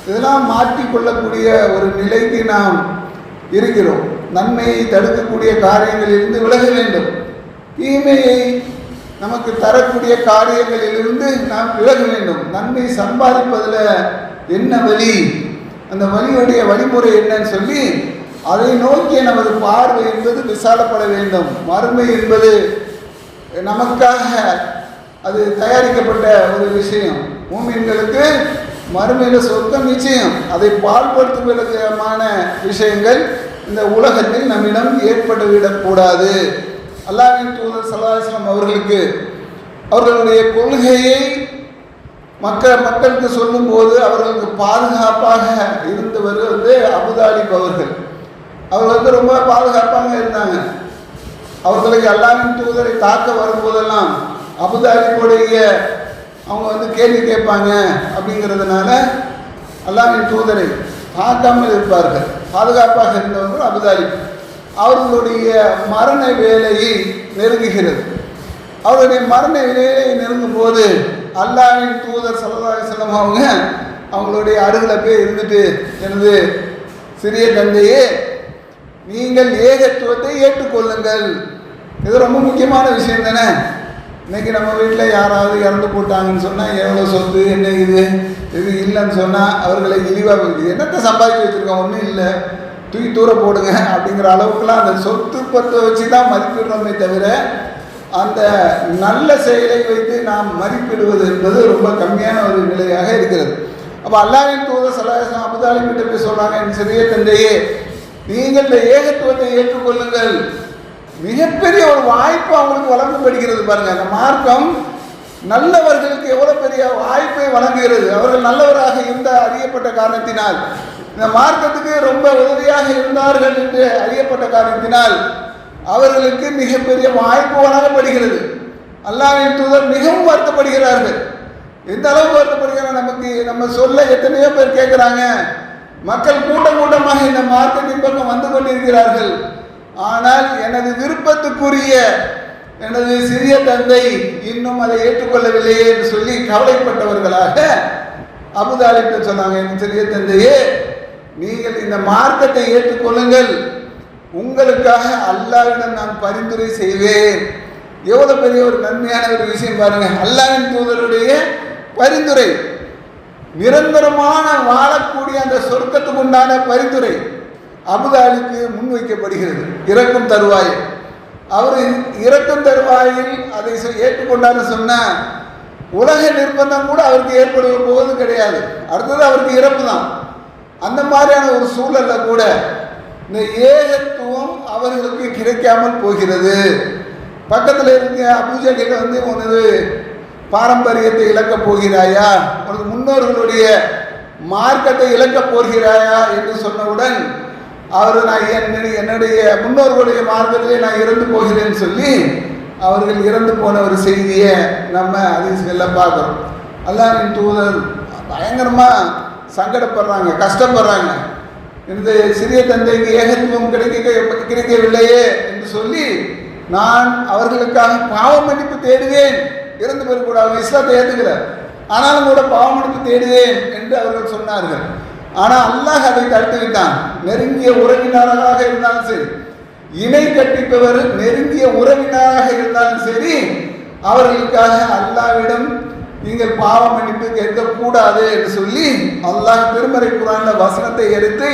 A: இதெல்லாம் மாற்றிக்கொள்ளக்கூடிய ஒரு நிலைக்கு நாம் இருக்கிறோம். நன்மையை தடுக்கக்கூடிய காரியங்களிலிருந்து விலக வேண்டும். தீமையை நமக்கு தரக்கூடிய காரியங்களிலிருந்து நாம் விலக வேண்டும். நன்மை சம்பாதிப்பதில் என்ன வழி, அந்த வழியுடைய வழிமுறை என்னன்னு சொல்லி அதை நோக்கிய நமது பார்வை என்பது விசாலப்பட வேண்டும். மறுமை என்பது நமக்காக அது தயாரிக்கப்பட்ட ஒரு விஷயம். மூமின்களுக்கு மறுமையில் சொர்க்கம் நிச்சயம். அதை பால்படுத்துவதற்கான விஷயங்கள் இந்த உலகத்தில் நம்மிடம் ஏற்பட்டுவிடக்கூடாது. அல்லாஹ்வின் தூதர் ஸல்லல்லாஹு அலைஹி வஸல்லம் அவர்களுக்கு அவர்களுடைய கொள்கையை மக்களுக்கு சொல்லும்போது அவர்களுக்கு பாதுகாப்பாக இருந்தவர் அபூதாலிப் அவர்கள். அவர் ரொம்ப பாதுகாப்பாக இருந்தாங்க. அவர்களுக்கு அல்லாஹ்வின் தூதரை தாக்க வரும்போதெல்லாம் அபூதாலிபுடைய அவங்க கேள்வி கேட்பாங்க. அப்படிங்கிறதுனால அல்லாஹ்வின் தூதரை தாக்காமல் இருப்பார்கள். பாதுகாப்பாக இருந்தவர்கள் அபூதாலிப். அவர்களுடைய மரண வேலையை நெருங்குகிறது. அவருடைய மரண வேலையை நெருங்கும் போது அல்லாஹ்வின் தூதர் ஸல்லல்லாஹு அலைஹி வஸல்லம் அவங்களுடைய அருகில் போய் இருந்துட்டு, எனது சிறிய தந்தையே, நீங்கள் ஏகத்துவத்தை ஏற்றுக்கொள்ளுங்கள். இது ரொம்ப முக்கியமான விஷயம் தானே. இன்றைக்கி நம்ம வீட்டில் யாராவது இறந்து போட்டாங்கன்னு சொன்னால் எவ்வளோ சொத்து என்ன இது இல்லைன்னு சொன்னால் அவர்களை இழிவாக இருக்குது. என்னத்தை சம்பாதிக்க வச்சுருக்கோம், ஒன்றும் இல்லை, தூக்கி தூர போடுங்க அப்படிங்கிற அளவுக்குலாம் அந்த சொத்து பத்தை வச்சு தான் மதிப்பிடுறோமே தவிர அந்த நல்ல செயலை வைத்து நாம் மதிப்பிடுவது என்பது ரொம்ப கம்மியான ஒரு நிலையாக இருக்கிறது. அப்போ அல்லாஹ்வின் தூதர் ஸல்லல்லாஹு அலைஹி வஸல்லம் அபூ தாலிப் கிட்ட போய் சொல்றாங்க, என் சிறிய தந்தையே, நீங்கள் இந்த ஏகத்துவத்தை ஏற்றுக்கொள்ளுங்கள். மிகப்பெரிய ஒரு வாய்ப்பு அவங்களுக்கு வழங்கப்படுகிறது பாருங்க. அந்த மார்க்கம் நல்லவர்களுக்கு எவ்வளவு பெரிய வாய்ப்பை வழங்குகிறது. அவர்கள் நல்லவராக இருந்த அறியப்பட்ட காரணத்தினால், இந்த மார்க்கத்துக்கு ரொம்ப உதவியாக இருந்தார்கள் என்று அறியப்பட்ட காரணத்தினால் அவர்களுக்கு மிகப்பெரிய வாய்ப்பு வழங்கப்படுகிறது. அல்லாஹ்வின் தூதர் மிகவும் வருத்தப்படுகிறார்கள். எந்த அளவுக்கு வருத்தப்படுகிறார், நமக்கு நம்ம சொல்ல எத்தனையோ பேர் கேட்குறாங்க. மக்கள் கூட்டம் கூட்டமாக இந்த மார்க்கத்தின் பக்கம் வந்து கொண்டிருக்கிறார்கள். ஆனால் எனது விருப்பத்துக்குரிய எனது சிறிய தந்தை இன்னும் அதை ஏற்றுக்கொள்ளவில்லையே என்று சொல்லி கவலைப்பட்டவர்களாக அபூ தாலிப் சொன்னாங்க, என் சிறிய தந்தையே, நீங்கள் இந்த மார்க்கத்தை ஏற்றுக்கொள்ளுங்கள், உங்களுக்காக அல்லாஹ்விடம் நான் பரிந்துரை செய்வேன். எவ்வளவு பெரிய ஒரு நன்மையான ஒரு விஷயம் பாருங்க. அல்லாஹ்வின் தூதருடைய பரிந்துரை, நிரந்தரமான வாழக்கூடிய அந்த சொர்க்கத்துக்கு உண்டான பரிந்துரை அபூ தாலிபுக்கு முன்வைக்கப்படுகிறது. இறக்கும் தருவாயில் அவர் இறக்கும் தருவாயில் அதை ஏற்றுக்கொண்டான்னு சொன்னா உலக நிர்பந்தம் கூட அவருக்கு ஏற்படுவ போவது கிடையாது. அடுத்தது அவருக்கு இறப்பு தான். அந்த மாதிரியான ஒரு சூழல்ல கூட இந்த ஏகத்துவம் அவர்களுக்கு கிடைக்காமல் போகிறது. பக்கத்தில் இருக்க அபூஜஹல் வந்து உனது பாரம்பரியத்தை இழக்கப் போகிறாயா, உனது முன்னோர்களுடைய மார்க்கத்தை இழக்கப் போகிறாயா என்று சொன்னவுடன் அவர் நான் என்னுடைய முன்னோர்களுடைய மார்க்கத்திலே நான் இறந்து போகிறேன்னு சொல்லி அவர்கள் இறந்து போன ஒரு செய்தியை நம்ம ஹதீஸ்களில் பார்க்குறோம். அல்லாஹ்வின் தூதர் பயங்கரமாக சங்கடப்படுறாங்க, கஷ்டப்படுறாங்க. இந்த சிறிய தந்தைக்கு ஏகத்துவம் கிடைக்கவில்லையே என்று சொல்லி நான் அவர்களுக்காக பாவ மன்னிப்பு தேடுவேன். இறந்து போய் கூட அவங்க இஸ்லாத்தை ஏற்றுக்கிறார், ஆனாலும் கூட பாவ மன்னிப்பு தேடுவேன் என்று அவர்கள் சொன்னார்கள். ஆனால் அல்லாஹ் அதை தடுத்துவிட்டான். நெருங்கிய உறவினராக இருந்தாலும் சரி, இணை கட்டிப்பவர் நெருங்கிய உறவினராக இருந்தாலும் சரி, அவர்களுக்காக அல்லாஹ்விடம் நீங்கள் பாவ மன்னிப்பு கேட்கக்கூடாது என்று சொல்லி அல்லாஹ் திருமறை குர்ஆன்ல வசனத்தை எடுத்து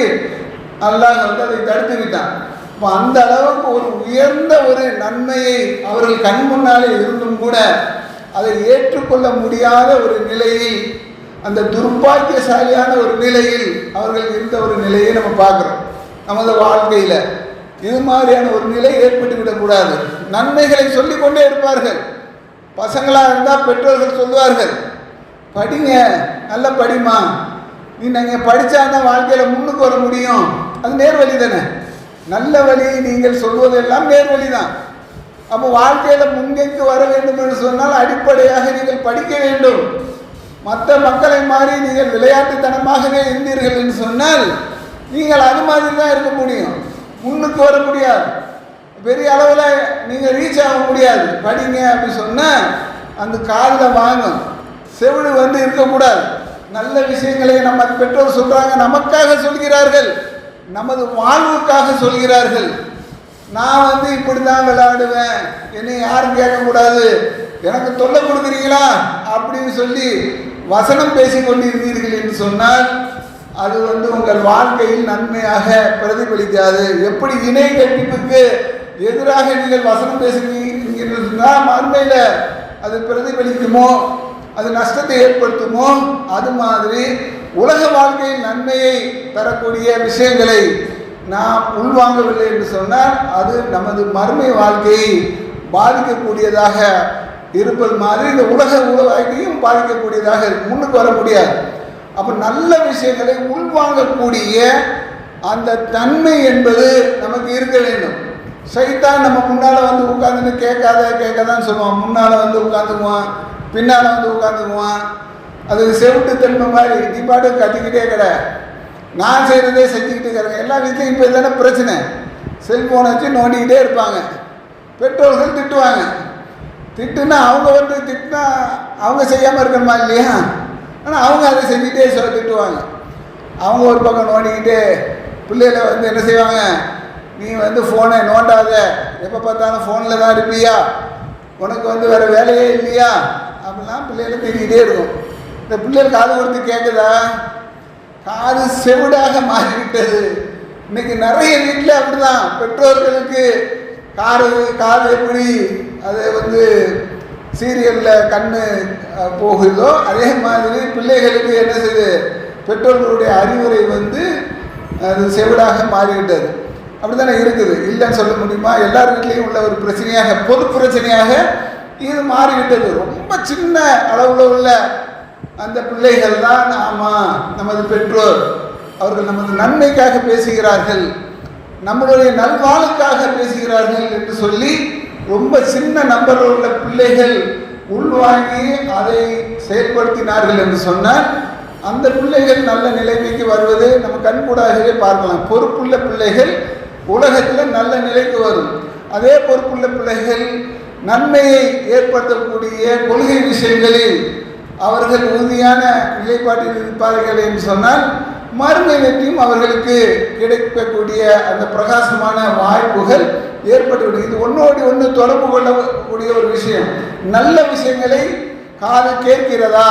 A: அல்லாஹ் வந்து அதை தடுத்து விட்டான். இப்போ அந்த அளவுக்கு ஒரு உயர்ந்த ஒரு நன்மையை அவர்கள் கண் முன்னாலே இருந்தும் கூட அதை ஏற்றுக்கொள்ள முடியாத ஒரு நிலையில், அந்த துர்பாக்கியசாலியான ஒரு நிலையில் அவர்கள் இருந்த ஒரு நிலையை நம்ம பார்க்குறோம். நமது வாழ்க்கையில் இது மாதிரியான ஒரு நிலை ஏற்பட்டு விடக்கூடாது. நன்மைகளை சொல்லிக்கொண்டே இருப்பார்கள். பசங்களாக இருந்தால் பெற்றோர்கள் சொல்லுவார்கள், படிங்க, நல்ல படிமா, நீ நீங்கள் படித்தா தான் வாழ்க்கையில் முன்னுக்கு வர முடியும். அது நேர்வழி தானே. நல்ல வழியை நீங்கள் சொல்வதெல்லாம் நேர்வழி தான். அப்போ வாழ்க்கையில் முன்கைக்கு வர வேண்டும் என்று சொன்னால் அடிப்படையாக நீங்கள் படிக்க வேண்டும். மற்ற மக்களை மாதிரி நீங்கள் விளையாட்டுத்தனமாகவே இருந்தீர்கள் என்று சொன்னால் நீங்கள் அது மாதிரி தான் இருக்க முடியும், முன்னுக்கு வர முடியாது, பெரிய அளவில் நீங்கள் ரீச் ஆக முடியாது. படிங்க அப்படின்னு சொன்னால் அந்த காதில் வாங்கும், செவிடு வந்து இருக்கக்கூடாது. நல்ல விஷயங்களை நம்ம பெற்றோர் சொல்கிறாங்க, நமக்காக சொல்கிறார்கள், நமது வாழ்வுக்காக சொல்கிறார்கள். நான் வந்து இப்படி தான் விளையாடுவேன், என்னை யாரும் கேட்கக்கூடாது, எனக்கு தொல்லை கொடுக்குறீங்களா அப்படின்னு சொல்லி வசனம் பேசி கொண்டிருந்தீர்கள் என்று சொன்னால் அது வந்து உங்கள் வாழ்க்கையில் நன்மையாக பிரதிபலிக்காது. எப்படி இணை கற்பிப்புக்கு எதிராக நீங்கள் வசனம் பேசுகிறீங்கன்னு சொன்னால் மறுமையில் அது பிரதிபலிக்குமோ, அது நஷ்டத்தை ஏற்படுத்துமோ, அது மாதிரி உலக வாழ்க்கையில் நன்மையை தரக்கூடிய விஷயங்களை நாம் உள்வாங்கவில்லை என்று சொன்னால் அது நமது மறுமை வாழ்க்கையை பாதிக்கக்கூடியதாக இருப்பது மாதிரி இந்த உலக வாழ்க்கையும் பாதிக்கக்கூடியதாக முன்னுக்கு வர முடியாது. அப்போ நல்ல விஷயங்களை உள்வாங்கக்கூடிய அந்த தன்மை என்பது நமக்கு இருக்க வேண்டும். சைத்தான் நம்ம முன்னால் வந்து உட்காந்துட்டு கேட்காதான்னு சொல்லுவான். முன்னால் வந்து உட்காந்துக்குவான், பின்னால் வந்து உட்காந்துக்குவான். அது செவிட்டு தன்மை மாதிரி நீ பாட்டு கத்திக்கிட்டே கடை, நான் செய்கிறதே செஞ்சுக்கிட்டு இருக்கிறேன். எல்லா வீட்லையும் இப்போ தானே பிரச்சனை, செல்ஃபோனை வச்சு நோண்டிக்கிட்டே இருப்பாங்க. பெற்றோர்கள் திட்டுவாங்க, திட்டுனா அவங்க வந்து திட்டினா அவங்க செய்யாமல் இருக்கணுமா இல்லையா? ஆனால் அவங்க அதை செஞ்சுட்டே திட்டுவாங்க. அவங்க ஒரு பக்கம் நோண்டிக்கிட்டே பிள்ளைகளை வந்து என்ன செய்வாங்க, நீ வந்து ஃபோனை நோண்டாத, எப்போ பார்த்தாலும் ஃபோனில் தான் இருப்பியா, உனக்கு வந்து வேறு வேலையே இல்லையா அப்படிலாம் பிள்ளைகளை திட்டிக்கிட்டே இருக்கும். இந்த பிள்ளைகள் காது கொடுத்து கேட்குதா? காது செவிடாக மாறிவிட்டது. இன்னைக்கு நிறைய வீட்டில் அப்படி தான். பெற்றோர்களுக்கு காது எப்படி அதை வந்து சீரியலில் கண்ணு போகுதோ அதே மாதிரி பிள்ளைகளுக்கு என்ன செய்யுது, பெற்றோர்களுடைய அறிவுரை வந்து அது செவிடாக மாறிவிட்டது. அப்படி தானே இருக்குது, இல்லைன்னு சொல்ல முடியுமா? எல்லார் வீட்லேயும் உள்ள ஒரு பிரச்சனையாக, பொது பிரச்சனையாக இது மாறிவிட்டது. ரொம்ப சின்ன அளவில் உள்ள அந்த பிள்ளைகள் தான் ஆமாம் நமது பெற்றோர், அவர்கள் நமது நன்மைக்காக பேசுகிறார்கள், நம்மளுடைய நல்வாழ்வுக்காக பேசுகிறார்கள் என்று சொல்லி ரொம்ப சின்ன நம்பரில் உள்ள பிள்ளைகள் உள்வாங்கி அதை செயல்படுத்தினார்கள் என்று சொன்னால் அந்த பிள்ளைகள் நல்ல நிலைமைக்கு வருவது நம்ம கண்கூடாகவே பார்க்கலாம். பொறுப்புள்ள பிள்ளைகள் உலகத்தில் நல்ல நிலைக்கு வரும். அதே பொறுப்புள்ள பிள்ளைகள் நன்மையை ஏற்படுத்தக்கூடிய கொள்கை விஷயங்களில் அவர்கள் உறுதியான நிலைப்பாட்டில் இருப்பார்கள் என்று சொன்னால் மறுமை வெற்றியும் அவர்களுக்கு கிடைக்கக்கூடிய அந்த பிரகாசமான வாய்ப்புகள் ஏற்பட்டுவிடும். இது ஒன்றோடு ஒன்று தொடர்பு கொள்ளக்கூடிய ஒரு விஷயம். நல்ல விஷயங்களை காது கேட்கிறதா,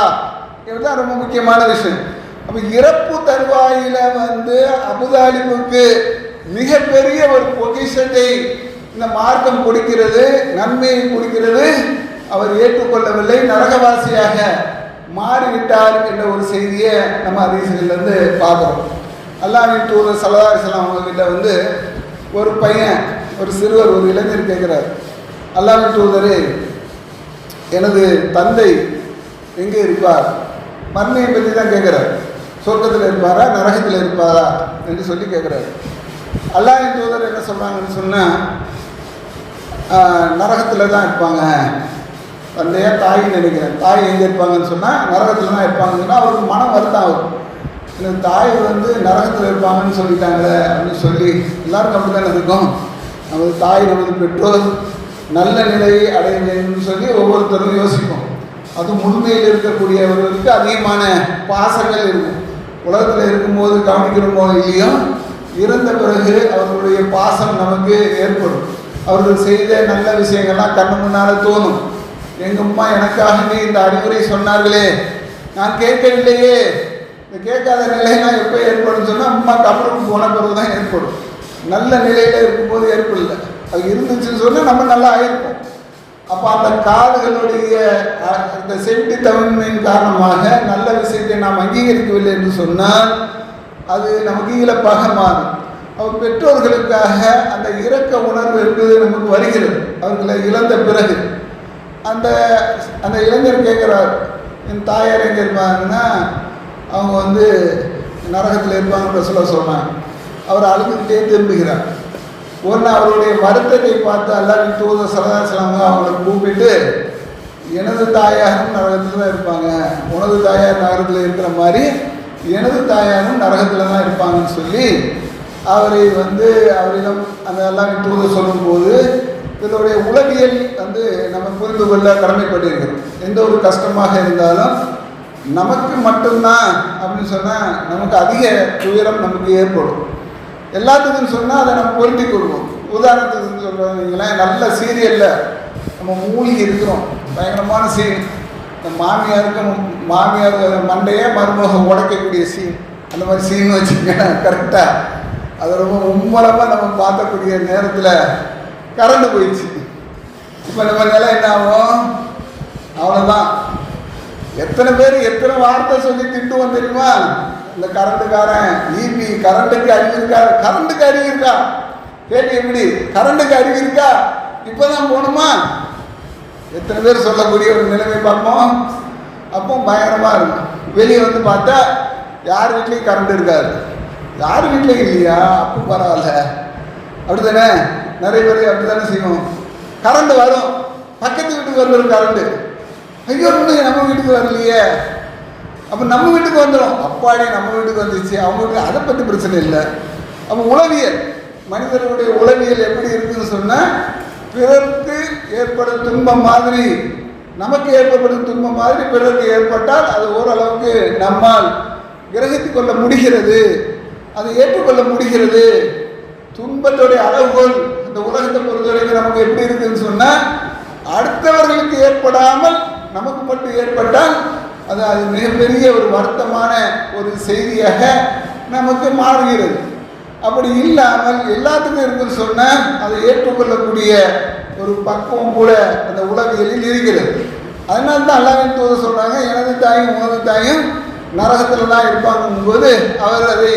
A: இதுதான் ரொம்ப முக்கியமான விஷயம். அப்போ இறப்பு தருவாயில வந்து அபுதாலிபுக்கு மிகப்பெரிய ஒரு பொசிஷனை இந்த மார்க்கம் கொடுக்கிறது, நன்மையை கொடுக்கிறது. அவர் ஏற்றுக்கொள்ளவில்லை, நரகவாசியாக மாறிவிட்டார் என்ற ஒரு செய்தியை நம்ம ஹதீஸ்களிலிருந்து பார்க்குறோம். அல்லாஹ்வின் தூதர் ஸல்லல்லாஹு அலைஹி வஸல்லம் அவங்ககிட்ட வந்து ஒரு பையன், ஒரு சிறுவர், ஒரு இளைஞர் கேட்குறார், அல்லாஹ்வின் தூதரே, எனது தந்தை எங்கே இருப்பார்? மர்மையை பற்றி தான் கேட்குறார். சொர்க்கத்தில் இருப்பாரா நரகத்தில் இருப்பாரா என்று சொல்லி கேட்குறாரு. அல்லாஹ்வின் தூதர் என்ன சொல்கிறாங்கன்னு சொன்னால், நரகத்தில் தான் இருப்பாங்க. தந்தையா தாயின்னு நினைக்கிறேன், தாய் எங்கே இருப்பாங்கன்னு சொன்னால் நரகத்தில் தான் இருப்பாங்கன்னு சொன்னால் அவருக்கு மனம் வருத்தம் ஆகும். எனக்கு தாய் வந்து நரகத்தில் இருப்பாங்கன்னு சொல்லிட்டாங்களே அப்படின்னு சொல்லி எல்லாருக்கும் அப்படி தானே இருக்கும். நமது தாய், நமது பெற்றோர் நல்ல நிலையை அடைய வேண்டும்னு சொல்லி ஒவ்வொருத்தரும் யோசிப்போம். அது முழுமையில் இருக்கக்கூடியவர்களுக்கு அதிகமான பாசங்கள் இருக்கும். உலகத்தில் இருக்கும்போது கவனிக்கிறோமோ இல்லையோ, இறந்த பிறகு அவர்களுடைய பாசம் நமக்கு ஏற்படும். அவர்கள் செய்த நல்ல விஷயங்கள்லாம் கண்ணு முன்னால் தோணும். எங்கள் அம்மா எனக்காகவே இந்த அறிவுரை சொன்னார்களே, நான் கேட்கவில்லையே. இந்த கேட்காத நிலையெல்லாம் எப்போ ஏற்படும் சொன்னால் அம்மா கபருக்கு போன பிறகு தான் ஏற்படும். நல்ல நிலையில் இருக்கும்போது ஏற்படல. அது இருந்துச்சுன்னு சொன்னால் நம்ம நல்லா ஆயிருப்போம். அப்போ அந்த காதுகளுடைய அந்த செவிட்டுத்தன்மையின் காரணமாக நல்ல விஷயத்தை நாம் அங்கீகரிக்கவில்லை என்று சொன்னால் அது நமக்கு இழப்பாக மாறும். அவர் பெற்றோர்களுக்காக அந்த இரக்க உணர்வு என்பது நமக்கு வருகிறது. அவர்களை இழந்த பிறகு அந்த அந்த இளைஞர் கேட்குறார், என் தாயார் எங்கே இருப்பாங்கன்னா அவங்க வந்து நரகத்தில் இருப்பாங்கன்ற சொன்னாங்க. அவர் அழுதுகிட்டே திரும்புகிறார். ஒரு நாள் அவருடைய வருத்தத்தை பார்த்து அல்லாஹ்வின் தூதர் ஸல்லல்லாஹு அலைஹி வஸல்லம் அவங்களை கூப்பிட்டு, எனது தாயாரும் நரகத்தில் தான் இருப்பாங்க, உனது தாயார் நரகத்தில் இருக்கிற மாதிரி எனது தாயாரும் நரகத்தில் தான் இருப்பாங்கன்னு சொல்லி அவரை வந்து அவரிடம் அந்த அல்லாஹ்வின் தூதர் சொல்லும்போது இதனுடைய உளவியல் வந்து நம்ம புரிந்து கொள்ள கடமைப்பட்டிருக்கிறோம். எந்த ஒரு கஷ்டமாக இருந்தாலும் நமக்கு மட்டும்தான் அப்படின்னு சொன்னால் நமக்கு அதிக துயரம் நமக்கு ஏற்படும். எல்லாத்துக்கும் சொன்னால் அதை நம்ம பொருத்தி கொள்வோம். உதாரணத்துக்கு சொல்கிறீங்களேன், நல்ல சீரியலில் நம்ம மூழ்கி இருக்கிறோம், பயங்கரமான சீன். இந்த மாமியார் மண்டையே மருமக உடைக்கக்கூடிய சீன், அந்த மாதிரி சீன் வச்சுங்க கரெக்டாக. அது ரொம்ப மும்மலமாக நம்ம பார்க்கக்கூடிய நேரத்தில் கரண்டு போயிடுச்சு. இப்போ நம்ம நிலை என்ன ஆகும்? அவ்வளோதான். எத்தனை பேர் எத்தனை வார்த்தை சொல்லி திட்டுவோம் தெரியுமா? இந்த கரண்ட்டுக்காரன் ஈபி, கரண்ட்டுக்கு அறிவு இருக்கா? கரண்ட்டுக்கு அறிவு இருக்கா? கேட்டு எப்படி? கரண்ட்டுக்கு அறிவு இருக்கா? இப்போதான் போகணுமா? எத்தனை பேர் சொல்லக்கூடிய ஒரு நிலைமை பார்ப்போம். அப்போ பயங்கரமாக இருக்கும். வெளியே வந்து பார்த்தா யார் வீட்லேயும் கரண்ட் இருக்காது, யார் வீட்லேயும் இல்லையா, அப்போ பரவாயில்ல. அப்படி தானே நிறைய பேர் அப்படி தானே செய்வோம். கரண்ட் வரும், பக்கத்து வீட்டுக்கு வந்துடும் கரண்ட்டு. ஐயோ இன்னும் நம்ம வீட்டுக்கு வரலையே, அப்போ நம்ம வீட்டுக்கு வந்துடும். அப்பாடி நம்ம வீட்டுக்கு வந்துச்சு, அவங்க வீட்டுக்கு, அதை பற்றி பிரச்சனை இல்லை. அப்போ உளவியல், மனிதர்களுடைய உளவியல் எப்படி இருக்குதுன்னு சொன்னால், பிறருக்கு ஏற்படும் துன்பம் மாதிரி நமக்கு ஏற்படும் துன்பம் மாதிரி பிறருக்கு ஏற்பட்டால் அது ஓரளவுக்கு நம்மால் கிரகித்து கொள்ள முடிகிறது, அதை ஏற்றுக்கொள்ள முடிகிறது. துன்பத்துடைய அளவுகோல் இந்த உலகத்தை பொறுத்தவரைக்கும் நமக்கு எப்படி இருக்குதுன்னு சொன்னால், அடுத்தவர்களுக்கு ஏற்படாமல் நமக்கு மட்டும் ஏற்பட்டால் அது அது மிகப்பெரிய ஒரு வருத்தமான ஒரு செய்தியாக நமக்கு மாறுகிறது. அப்படி இல்லாமல் எல்லாத்துக்கும் இருக்குன்னு சொன்னால் அதை ஏற்றுக்கொள்ளக்கூடிய ஒரு பக்குவம் கூட அந்த உலகியலில் இருக்கிறது. அதனால தான் அல்லாஹ்வின் தூதர் சொல்கிறாங்க, எனது தாயும் உனது தாயும் நரகத்தில் தான் இருப்பாங்கும் போது அவர் அதை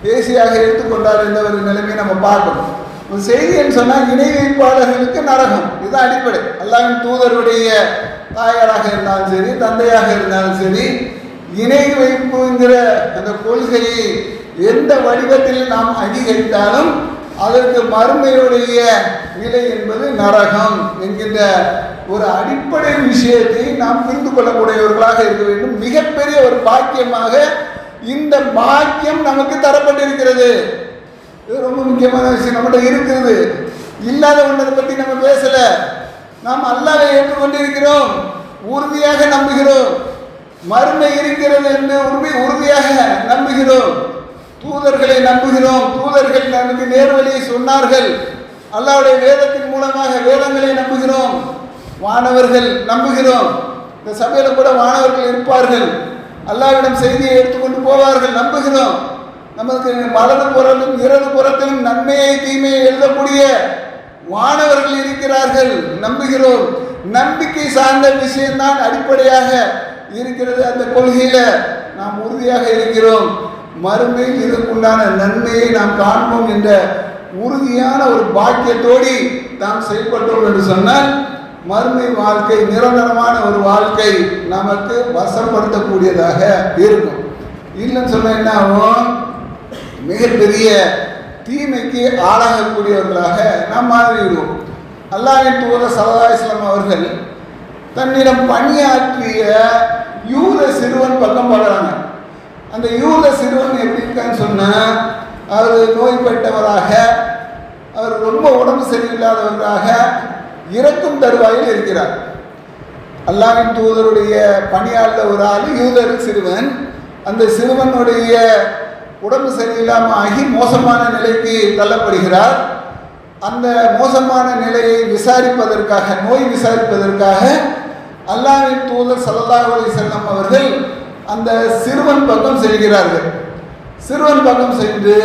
A: தேசியாக எடுத்துக்கொண்டார் என்ற ஒரு நிலைமையை நம்ம பார்க்கணும். ஒரு செய்தின்னு சொன்னால் இணை வைப்பாளர்களுக்கு நரகம், இதுதான் அடிப்படை. அல்லாஹ்வின் தூதருடைய தாயாராக இருந்தாலும் சரி, தந்தையாக இருந்தாலும் சரி, இணை வைப்புங்கிற அந்த கொள்கையை எந்த வடிவத்தில் நாம் அங்கீகரித்தாலும் அதற்கு மறுமையுடைய நிலை என்பது நரகம் என்கின்ற ஒரு அடிப்படை விஷயத்தை நாம் புரிந்து கொள்ளக்கூடியவர்களாக இருக்க வேண்டும். மிகப்பெரிய ஒரு பாக்கியமாக இந்த பாக்கியம் நமக்கு தரப்பட்டிருக்கிறது. இது ரொம்ப முக்கியமான விஷயம். நம்மகிட்ட இருக்கிறது, இல்லாத ஒன்றதை பற்றி நம்ம பேசல. நாம் அல்லாஹ்வை ஏற்றுக்கொண்டிருக்கிறோம், உறுதியாக நம்புகிறோம். மறுமை இருக்கிறது என்று உறுதியாக நம்புகிறோம். தூதர்களை நம்புகிறோம், தூதர்கள் நமக்கு நேர்வழியை சொன்னார்கள். அல்லாஹ்வுடைய வேதத்தின் மூலமாக வேதங்களை நம்புகிறோம். வானவர்கள் நம்புகிறோம். இந்த சபையில் கூட வானவர்கள் இருப்பார்கள், அல்லாஹ்விடம் செய்தியை எடுத்துக்கொண்டு போவார்கள், நம்புகிறோம். நமக்கு வலது புறத்திலும் இடது புறத்திலும் நன்மையை தீமையை எழுதக்கூடிய வானவர்கள் இருக்கிறார்கள், நம்புகிறோம். நம்பிக்கை சார்ந்த விஷயம்தான் அடிப்படையாக இருக்கிறது. அந்த கொள்கையில நாம் உறுதியாக இருக்கிறோம். மறுமையில் இதற்குண்டான நன்மையை நாம் காண்போம் என்ற உறுதியான ஒரு பாக்கியத்தோடு நாம் செயல்பட்டோம் என்று சொன்னால் மறுமை வாழ்க்கை நிரந்தரமான ஒரு வாழ்க்கை நமக்கு வசப்படுத்தக்கூடியதாக இருக்கும். இல்லைன்னு சொன்னால் என்ன ஆகும்? மிகப்பெரிய தீமைக்கு ஆளாகக்கூடியவர்களாக நாம் மாறிவிடுவோம். அல்லாஹ்வின் தூதர் ஸல்லல்லாஹு அலைஹி வஸல்லம் அவர்கள் தன்னிடம் பணியாற்றிய யூத சிறுவன் பக்கம் பார்க்குறாங்க. அந்த யூத சிறுவன் எப்படி இருக்கான்னு சொன்னால், அவர் நோய்பட்டவராக, அவர் ரொம்ப உடம்பு சரியில்லாதவராக இறக்கும் தருவாயில் இருக்கிறார். அல்லாஹ்வின் தூதருடைய பணியாளர் ஒரு ஆள் யூதர் சிறுவன். அந்த சிறுவனுடைய உடம்பு சரியில்லாமல் ஆகி மோசமான நிலைக்கு தள்ளப்படுகிறார். அந்த மோசமான நிலையை விசாரிப்பதற்காக, நோய் விசாரிப்பதற்காக அல்லாஹ்வின் தூதர் ஸல்லல்லாஹு அலைஹி வஸல்லம் அவர்கள் அந்த சிறுவன் பக்கம் செல்கிறார்கள். சிறுவன் பக்கம் சென்று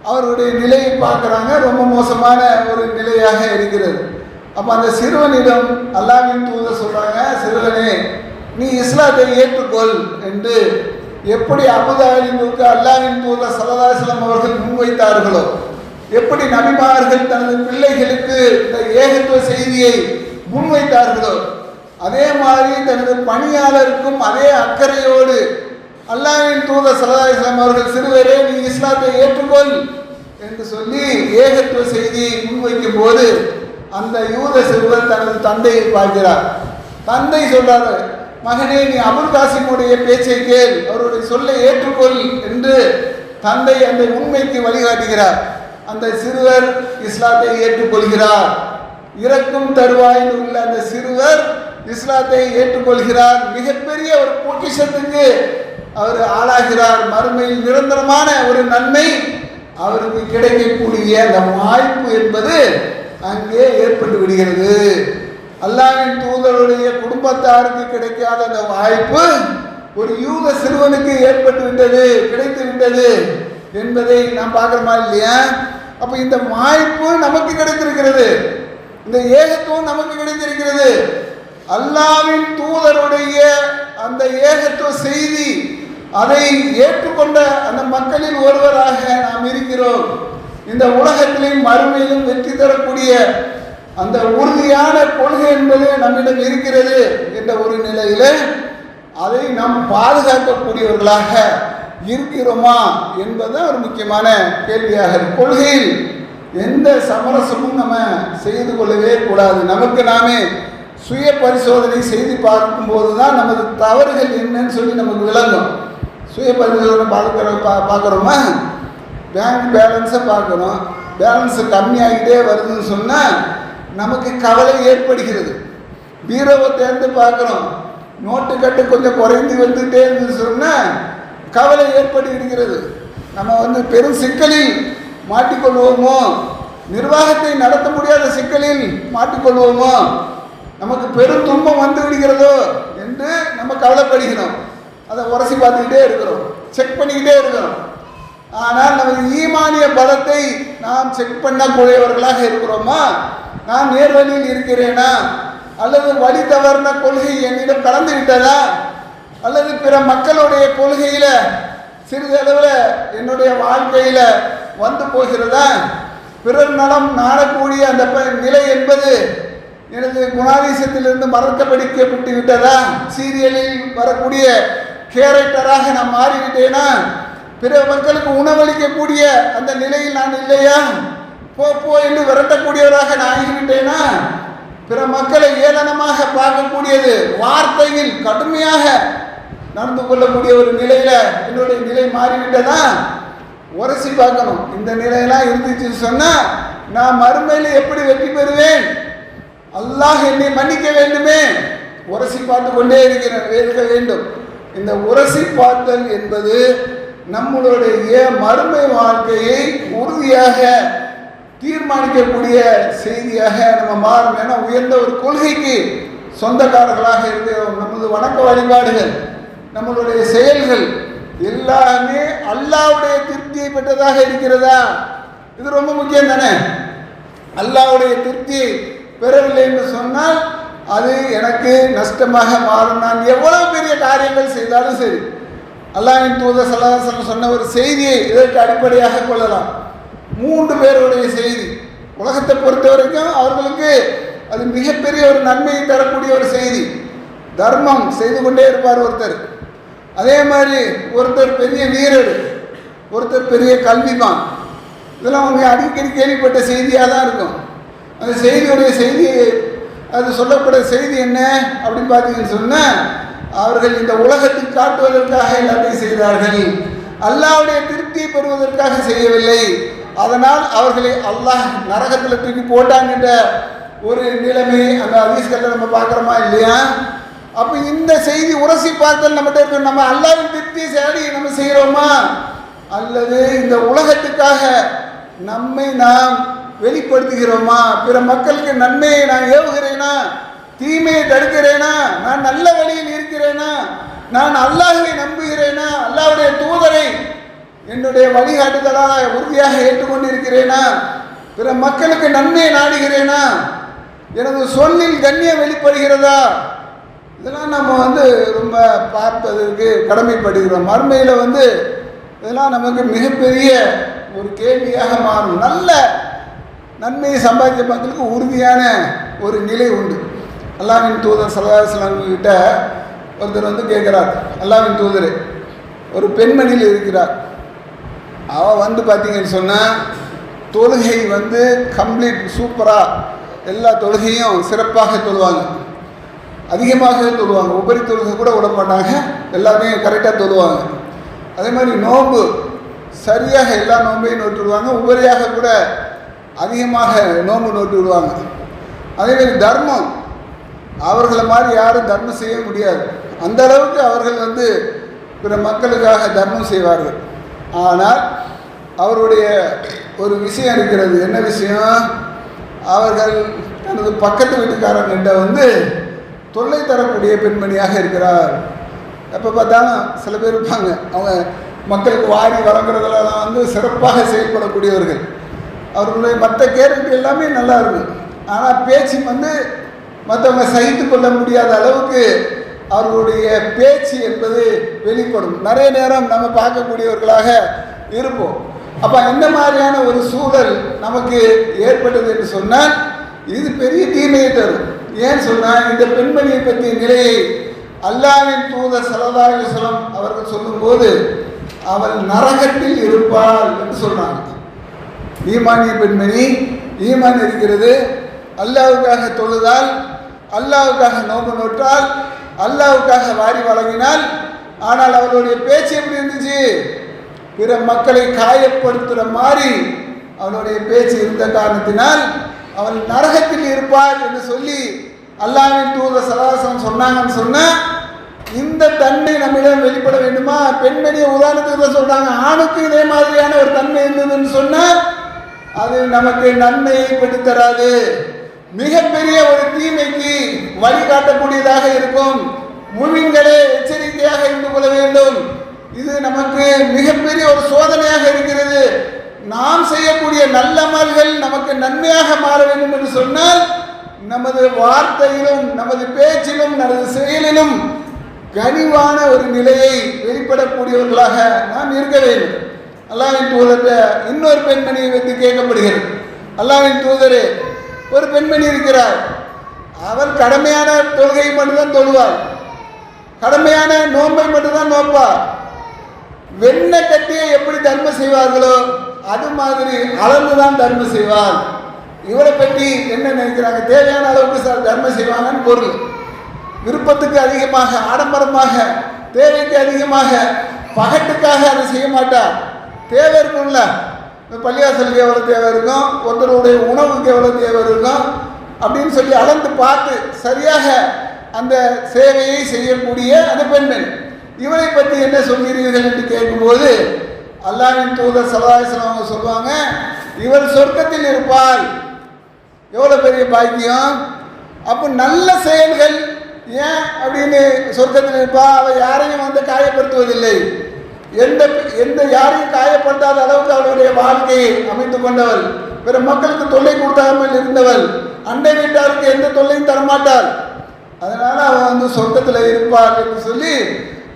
A: அவருடைய நிலையை பார்க்குறாங்க. ரொம்ப மோசமான ஒரு நிலையாக இருக்கிறது. அப்போ அந்த சிறுவனிடம் அல்லாஹ்வின் தூதர் சொல்கிறாங்க, சிறுவனே நீ இஸ்லாத்தை ஏற்றுக்கொள் என்று எப்படி அபூ தாலிபுக்கு அல்லாஹ்வின் தூதர் ஸல்லல்லாஹு அலைஹி வஸல்லம் அவர்கள் முன்வைத்தார்களோ, எப்படி நபிமார்கள் தனது பிள்ளைகளுக்கு இந்த ஏகத்துவ செய்தியை முன்வைத்தார்களோ, அதே மாதிரி தனது பணியாளருக்கும் அதே அக்கறையோடு அல்லாஹ்வின் தூதர் ஸல்லல்லாஹு அலைஹி வஸல்லம் அவர்கள் சிறுவரே நீ இஸ்லாத்தை ஏற்றுக்கொள் என்று சொல்லி ஏகத்துவ செய்தியை முன்வைக்கும் போது அந்த யூத சிறுவர் தனது தந்தையை பார்க்கிறார். தந்தை சொல்றாரு, மகனே நீ அபுல் காசிமுடைய பேச்சை கேள், அவருடைய சொல்லை ஏற்றுக்கொள் என்று தந்தை அந்த உண்மைக்கு வழிகாட்டுகிறார். அந்த சிறுவர் இஸ்லாத்தை ஏற்றுக்கொள்கிறார். இறக்கும் தருவாயில் உள்ள அந்த சிறுவர் இஸ்லாத்தை ஏற்றுக்கொள்கிறார். மிகப்பெரிய ஒரு பொக்கிஷத்துக்கு அவர் ஆளாகிறார். மறுமையில் நிரந்தரமான ஒரு நன்மை அவருக்கு கிடைக்கக்கூடிய அந்த வாய்ப்பு என்பது அங்கே ஏற்பட்டு விடுகிறது. அல்லாஹ்வின் தூதருடைய குடும்பத்தாருக்கு கிடைக்காத அந்த வாய்ப்பு ஒரு யூத சிறுவனுக்கு ஏற்பட்டு விட்டது, கிடைத்து விட்டது என்பதை நாம் பார்க்குறோமா இல்லையா? அப்போ இந்த வாய்ப்பு நமக்கு கிடைத்திருக்கிறது, இந்த ஏகத்துவம் நமக்கு கிடைத்திருக்கிறது. அல்லாஹ்வின் தூதருடைய அந்த ஏகத்துவ செய்தி அதை ஏற்றுக்கொண்ட அந்த மக்களில் ஒருவராக நாம் இருக்கிறோம். இந்த உலகத்திலும் மறுமையிலும் வெற்றி தரக்கூடிய அந்த உறுதியான கொள்கை என்பது நம்மிடம் இருக்கிறது என்ற ஒரு நிலையில அதை நாம் பாதுகாக்கக்கூடியவர்களாக இருக்கிறோமா என்பது ஒரு முக்கியமான கேள்வியாக இருக்கு. கொள்கையில் எந்த சமரசமும் நம்ம செய்து கொள்ளவே கூடாது. நமக்கு நாமே சுய பரிசோதனை செய்து பார்க்கும்போது தான் நமது தவறுகள் என்னன்னு சொல்லி நமக்கு விளங்கும். சுய பரிசோதனை பார்க்குறோமா, பேங்க் பேலன்ஸை பார்க்குறோம், பேலன்ஸு கம்மியாகிட்டே வருதுன்னு சொன்னால் நமக்கு கவலை ஏற்படுகிறது. பீரோவை தேர்ந்து பார்க்குறோம், நோட்டு கட்டு கொஞ்சம் குறைந்து வந்துகிட்டே இருந்துன்னு சொன்னால் கவலை ஏற்படுகிறது. நம்ம பெரும் சிக்கலில் மாட்டிக்கொள்வோமோ, நிர்வாகத்தை நடத்த முடியாத சிக்கலில் மாட்டிக்கொள்வோமோ, நமக்கு பெரும் துன்பம் வந்து விடுகிறதோ என்று நம்ம கவலைப்படுகிறோம். அதை உரசி பார்த்துக்கிட்டே இருக்கிறோம், செக் பண்ணிக்கிட்டே இருக்கிறோம். ஆனால் நமது ஈமானிய பலத்தை நாம் செக் பண்ணக்கூடியவர்களாக இருக்கிறோமா நான் நேர்வழியில் இருக்கிறேனா, அல்லது வழி தவறின கொள்கை என்னிடம் கலந்து விட்டதா, அல்லது பிற மக்களுடைய கொள்கையில சிறிதளவில் என்னுடைய வாழ்க்கையில வந்து போகிறதா, பிறர் நலம் நாடக்கூடிய அந்த நிலை என்பது எனது குணாதிசயத்திலிருந்து மறக்கப்படிக்கப்பட்டு விட்டதா, சீரியலில் வரக்கூடிய கேரக்டராக நான் மாறிவிட்டேனா, பிற மக்களுக்கு உணவளிக்கக்கூடிய அந்த நிலையில் நான் இல்லையா, போ என்று விரட்டக்கூடியவராக நான் ஆகிவிட்டேனா, பிற மக்களை ஏளனமாக பார்க்கக்கூடியது, வார்த்தையில் கடுமையாக நடந்து கொள்ளக்கூடிய ஒரு நிலையில என்னுடைய நிலை மாறிவிட்டதா, உரசி பார்க்கணும். இந்த நிலையெல்லாம் இருந்துச்சுன்னு சொன்னா நான் மறுமையில எப்படி வெற்றி பெறுவேன்? அல்லாஹ் என்னை மன்னிக்க வேண்டுமே. உரசி பார்த்து கொண்டே இருக்க வேண்டும். இந்த உரசி பார்த்தல் என்பது நம்மளுடைய மறுமை வாழ்க்கையை உறுதியாக தீர்மானிக்கக்கூடிய செய்தியாக நம்ம மாறும். ஏன்னா உயர்ந்த ஒரு கொள்கைக்கு சொந்தக்காரர்களாக இருக்கிறோம். நமது வணக்க வழிபாடுகள், நம்மளுடைய செயல்கள் எல்லாமே அல்லாஹ்வுடைய திருப்தியை பெற்றதாக இருக்கிறதா? இது ரொம்ப முக்கியம் தானே. அல்லாஹ்வுடைய திருப்தியை பெறவில்லை என்று சொன்னால் அது எனக்கு நஷ்டமாக மாறும். நான் எவ்வளவு பெரிய காரியங்கள் செய்தாலும் சரி, அல்லாஹ்வின் தூதர் ஸல்லல்லாஹு அலைஹி வஸல்லம் சொன்ன ஒரு செய்தியை இதற்கு அடிப்படையாக கொள்ளலாம். 3 பேருடைய செய்தி உலகத்தை பொறுத்த வரைக்கும் அவர்களுக்கு அது மிகப்பெரிய ஒரு நன்மையை தரக்கூடிய ஒரு செய்தி. தர்மம் செய்து கொண்டே இருப்பார் ஒருத்தர், அதே மாதிரி ஒருத்தர் பெரிய வீரர், ஒருத்தர் பெரிய கல்விமான். இதெல்லாம் அவங்க அடிக்கடி கேள்விப்பட்ட செய்தியாக தான் இருக்கும். அந்த செய்தியுடைய அது சொல்லப்பட்ட செய்தி என்ன அப்படின்னு பார்த்தீங்கன்னு சொன்னால், அவர்கள் இந்த உலகத்தில் காட்டுவதற்காக எல்லாத்தையும் செய்தார்கள், அல்லாஹ்வுடைய திருப்தியை பெறுவதற்காக செய்யவில்லை. அதனால் அவர்களை அல்லாஹ் நரகத்தில் தூக்கி போட்டாங்கிற ஒரு நிலைமை அந்த ஹதீஸ்களில் நம்ம பார்க்குறோமா இல்லையா? அப்போ இந்த செய்தி உரசி பார்த்தல் நம்மகிட்ட இருக்கு. நம்ம அல்லாஹ்வின் திருப்தியை தேடி நம்ம செய்கிறோமா, அல்லது இந்த உலகத்துக்காக நம்மை நாம் வெளிப்படுத்துகிறோமா? பிற மக்களுக்கு நன்மையை நான் ஏவுகிறேனா, தீமையை தடுக்கிறேனா, நான் நல்ல வழியில் இருக்கிறேனா, நான் அல்லாஹ்வை நம்புகிறேனா, அல்லாஹ்வுடைய தூதரை என்னுடைய வழிகாட்டுதலாக உறுதியாக ஏற்றுக்கொண்டு இருக்கிறேனா, பிற மக்களுக்கு நன்மையை நாடுகிறேனா, எனது சொல்லில் கண்ணியம் வெளிப்படுகிறதா? இதெல்லாம் நம்ம ரொம்ப பார்ப்பதற்கு கடமைப்படுகிறோம். மறுமையில் இதெல்லாம் நமக்கு மிகப்பெரிய ஒரு கேள்வியாக மாறும். நல்ல நன்மையை சம்பாதித்த மக்களுக்கு உறுதியான ஒரு நிலை உண்டு. அல்லாஹ்வின் தூதர் ஸல்லல்லாஹு அலைஹி வஸல்லம் கிட்ட ஒருத்தர் கேட்குறார், அல்லாஹ்வின் தூதர் ஒரு பெண்மணியில் இருக்கிறார், அவள் பார்த்தீங்கன்னு சொன்னால் தொழுகை கம்ப்ளீட் சூப்பராக எல்லா தொழுகையும் சிறப்பாக தொழுவாங்க, அதிகமாக தொழுவாங்க, உபரி தொழுகை கூட விட மாட்டாங்க, எல்லாமே கரெக்டாக தொழுவாங்க. அதே மாதிரி நோன்பு சரியாக எல்லா நோன்பையும் நோட்டு விடுவாங்க, உபரியாக கூட அதிகமாக நோன்பு நோட்டு விடுவாங்க. அதேமாதிரி தர்மம், அவர்களை மாதிரி யாரும் தர்மம் செய்ய முடியாது, அந்த அளவுக்கு அவர்கள் பிற மக்களுக்காக தர்மம் செய்வார்கள். ஆனால் அவருடைய ஒரு விஷயம் இருக்கிறது. என்ன விஷயம்? அவர்கள் தனது பக்கத்து வீட்டுக்காரங்கிட்ட தொல்லை தரக்கூடிய பெண்மணியாக இருக்கிறார். எப்போ பார்த்தாலும் சில பேர் இருப்பாங்க, அவங்க மக்களுக்கு வாரி வழங்குறதுலாம் சிறப்பாக செயல்படக்கூடியவர்கள். அவர்களுடைய மற்ற கேரக்டர் எல்லாமே நல்லா இருக்கும், ஆனால் பேச்சு மற்றவங்க சகித்து கொள்ள முடியாத அளவுக்கு அவர்களுடைய பேச்சு என்பது வெளிப்படும். நிறைய நேரம் நம்ம பார்க்கக்கூடியவர்களாக இருப்போம். அப்போ இந்த மாதிரியான ஒரு சூழல் நமக்கு ஏற்பட்டது என்று சொன்னால் இது பெரிய தீமையை தரும். ஏன் சொன்னால், இந்த பெண்மணியை பற்றிய நிலையை அல்லாஹ்வின் தூதர் ஸல்லல்லாஹு அலைஹி வஸல்லம் அவர்கள் சொல்லும்போது அவள் நரகத்தில் இருப்பாள் என்று சொல்றாங்க. ஈமானிய பெண்மணி, ஈமான் இருக்கிறது, அல்லாஹ்வுக்காக தொழுதால், அல்லாஹ்வுக்காக நோன்பு நோற்றால், அல்லாஹ்வுக்காக வாரி வழங்கினால், ஆனால் அவளுடைய பேச்சு எப்படி இருந்துச்சு? பிற மக்களை காயப்படுத்துகிற மாதிரி அவளுடைய பேச்சு இருந்த காரணத்தினால் அவள் நரகத்தில் இருப்பாள் என்று சொல்லி அல்லாஹ்வின் தூதர் ஸல்லல்லாஹு அலைஹி வஸல்லம் சொன்னாங்கன்னு சொன்னால், இந்த தன்மை நம்மிடம் வெளிப்பட வேண்டுமா? பெண்மணியை உதாரணத்துக்கு தான் சொல்கிறாங்க. ஆணுக்கு இதே மாதிரியான ஒரு தன்மை இருந்ததுன்னு சொன்னால் அது நமக்கு நன்மையை பெற்றுத்தராது, மிகப்பெரிய ஒரு தீமைக்கு வழிகாட்டக்கூடியதாக இருக்கும். முஃமின்களே எச்சரிக்கையாக இருந்து கொள்ள வேண்டும். இது நமக்கு மிகப்பெரிய ஒரு சோதனையாக இருக்கிறது. நாம் செய்யக்கூடிய நல்லமல்கள் நமக்கு நன்மையாக மாற வேண்டும் என்று சொன்னால் நமது வார்த்தையிலும் நமது பேச்சிலும் நமது செயலிலும் கனிவான ஒரு நிலையை வெளிப்படக்கூடியவர்களாக நாம் இருக்க வேண்டும். அல்லாஹ்வின் தூதர் இன்னொரு பெண்மணியை வைத்து கேட்கப்படுகிறது. அல்லாஹ்வின் தூதரே, ஒரு பெண்மணி இருக்கிறார், அவர் கடமையான தொழுகை மட்டும்தான் தொழுவார், கடமையான நோன்பை மட்டும்தான் நோப்பார். வெண்ணை கட்டியை எப்படி தர்மம் செய்வார்களோ அது மாதிரி அளந்துதான் தர்மம் செய்வார். இவரை பற்றி என்ன நினைக்கிறாங்க? தேவையான அளவுக்கு தர்மம் செய்வாங்கன்னு பொருள். விருப்பத்துக்கு அதிகமாக, ஆடம்பரமாக, தேவைக்கு அதிகமாக, பகட்டுக்காக அதை செய்ய மாட்டார். தேவை இருக்கும்ல, பள்ளிவாசலுக்கு எவ்வளோ தேவை இருக்கும், ஒருத்தருடைய உணவுக்கு எவ்வளோ தேவை இருக்கும் அப்படின்னு சொல்லி அளந்து பார்த்து சரியாக அந்த சேவையை செய்யக்கூடிய அந்த பெண்மணி. இவரை பற்றி என்ன சொல்கிறீர்கள் என்று கேட்கும்போது அல்லாஹ்வின் தூதர் ஸல்லல்லாஹு அலைஹி வஸல்லம் அவங்க சொல்லுவாங்க, இவர் சொர்க்கத்தில் இருப்பார். எவ்வளோ பெரிய பாக்கியம்! அப்போ நல்ல செயல்கள் ஏன் அப்படின்னு சொர்க்கத்தில் இருப்பா? அவள் யாரையும் வந்து காயப்படுத்துவதில்லை. எந்த யாரையும் காயப்படுத்தாத அளவுக்கு அவருடைய வாழ்க்கையை அமைத்து கொண்டவள், பிற மக்களுக்கு தொல்லை கொடுக்காமல் இருந்தவள், அண்டை வீட்டாருக்கு எந்த தொல்லையும் தரமாட்டாள். அதனால அவன் வந்து சொர்க்கத்தில் இருப்பார் என்று சொல்லி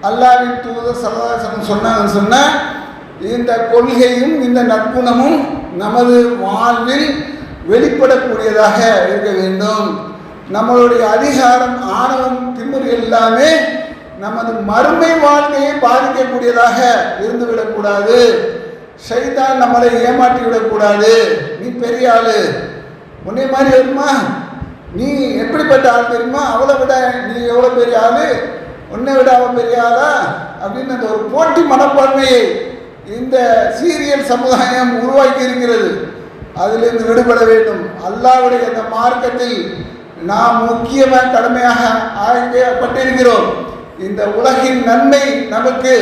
A: அல்லாஹ்வின் தூதர் ஸல்லல்லாஹு அலைஹி வஸல்லம் சொன்னாங்கன்னு சொன்னால், இந்த கொள்கையும் இந்த நற்குணமும் நமது வாழ்வில் வெளிப்படக்கூடியதாக இருக்க வேண்டும். நம்மளுடைய அதிகாரம், ஆணவம், திமிரு எல்லாமே நமது மறுமை வாழ்க்கையை பாதிக்கக்கூடியதாக இருந்துவிடக்கூடாது. ஷைத்தான் நம்மளை ஏமாற்றி விடக்கூடாது. நீ பெரிய ஆளு, உன்னை மாதிரி வருமா, நீ எப்படிப்பட்ட ஆள் தெரியுமா, அவளை விட நீ எவ்வளோ பெரிய ஆளு, உன்னை விட அவள் பெரிய ஆளா அப்படின்னு அந்த ஒரு போட்டி மனப்பான்மையை இந்த சீரியல் சமுதாயம் உருவாக்கி இருக்கிறது. அதிலிருந்து விடுபட வேண்டும். அல்லாஹ்வுடைய அந்த மார்க்கத்தில் நாம் முக்கியமாக கடமையாக ஆக்கப்பட்டிருக்கிறோம். இந்த உலகின் நன்மை நமக்கு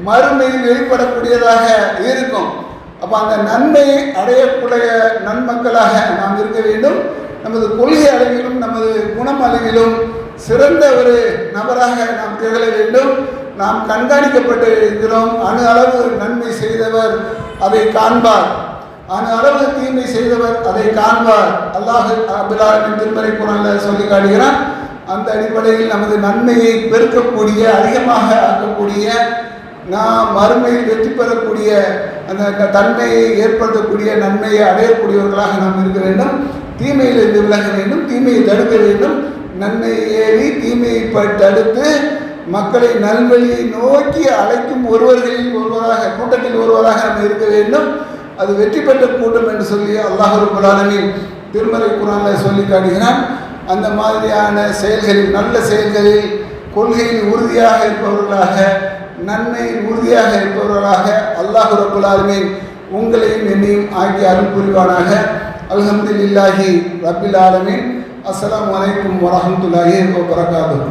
A: மறுமையில் வெளிப்படக்கூடியதாக இருக்கும். அப்போ அந்த நன்மையை அடையக்கூடிய நன்மக்களாக நாம் இருக்க வேண்டும். நமது கொள்கை அளவிலும் நமது குணம் அளவிலும் சிறந்த ஒரு நபராக நாம் திகழ வேண்டும். நாம் கண்காணிக்கப்பட்டு இருக்கிறோம். அணு அளவு நன்மை செய்தவர் அதை காண்பார், அணு அளவு தீமை செய்தவர் அதை காண்பார். அல்லாஹ் ரப்பல் ஆலமீன் திருமறை குர்ஆனில் சொல்லி காட்டுகிறான். அந்த அடிப்படையில் நமது நன்மையை பெருக்கக்கூடிய, அதிகமாக ஆக்கக்கூடிய, நாம் மறுமையில் வெற்றி பெறக்கூடிய அந்த தன்மையை ஏற்படுத்தக்கூடிய நன்மையை அடையக்கூடியவர்களாக நாம் இருக்க வேண்டும். தீமையிலிருந்து விலக வேண்டும், தீமையை தடுக்க வேண்டும். நன்மையை ஏறி தீமையை தடுத்து மக்களை நல்வழியை நோக்கி அழைக்கும் ஒருவர்களில் ஒருவராக, கூட்டத்தில் ஒருவராக நாம் இருக்க வேண்டும். அது வெற்றி பெற்ற கூட்டம் என்று சொல்லி அல்லாஹ் ரப்பல் ஆலமீன் திருமறை குர்ஆனில் சொல்லி காட்டுகிறான். அந்த மாதிரியான செயல்களில், நல்ல செயல்களில், கொள்கையில் உறுதியாக இருப்பவர்களாக, நன்மையில் உறுதியாக இருப்பவர்களாக அல்லாஹ் ரப்பல் ஆலமீன் உங்களையும் என்னையும் ஆக்கி அருள் புரிவானாக. அல்ஹம்துலில்லாஹி ரப்பில் ஆலமீன். அஸ்ஸலாமு அலைக்கும் வரஹ்மத்துல்லாஹி வபரகாத்துஹு.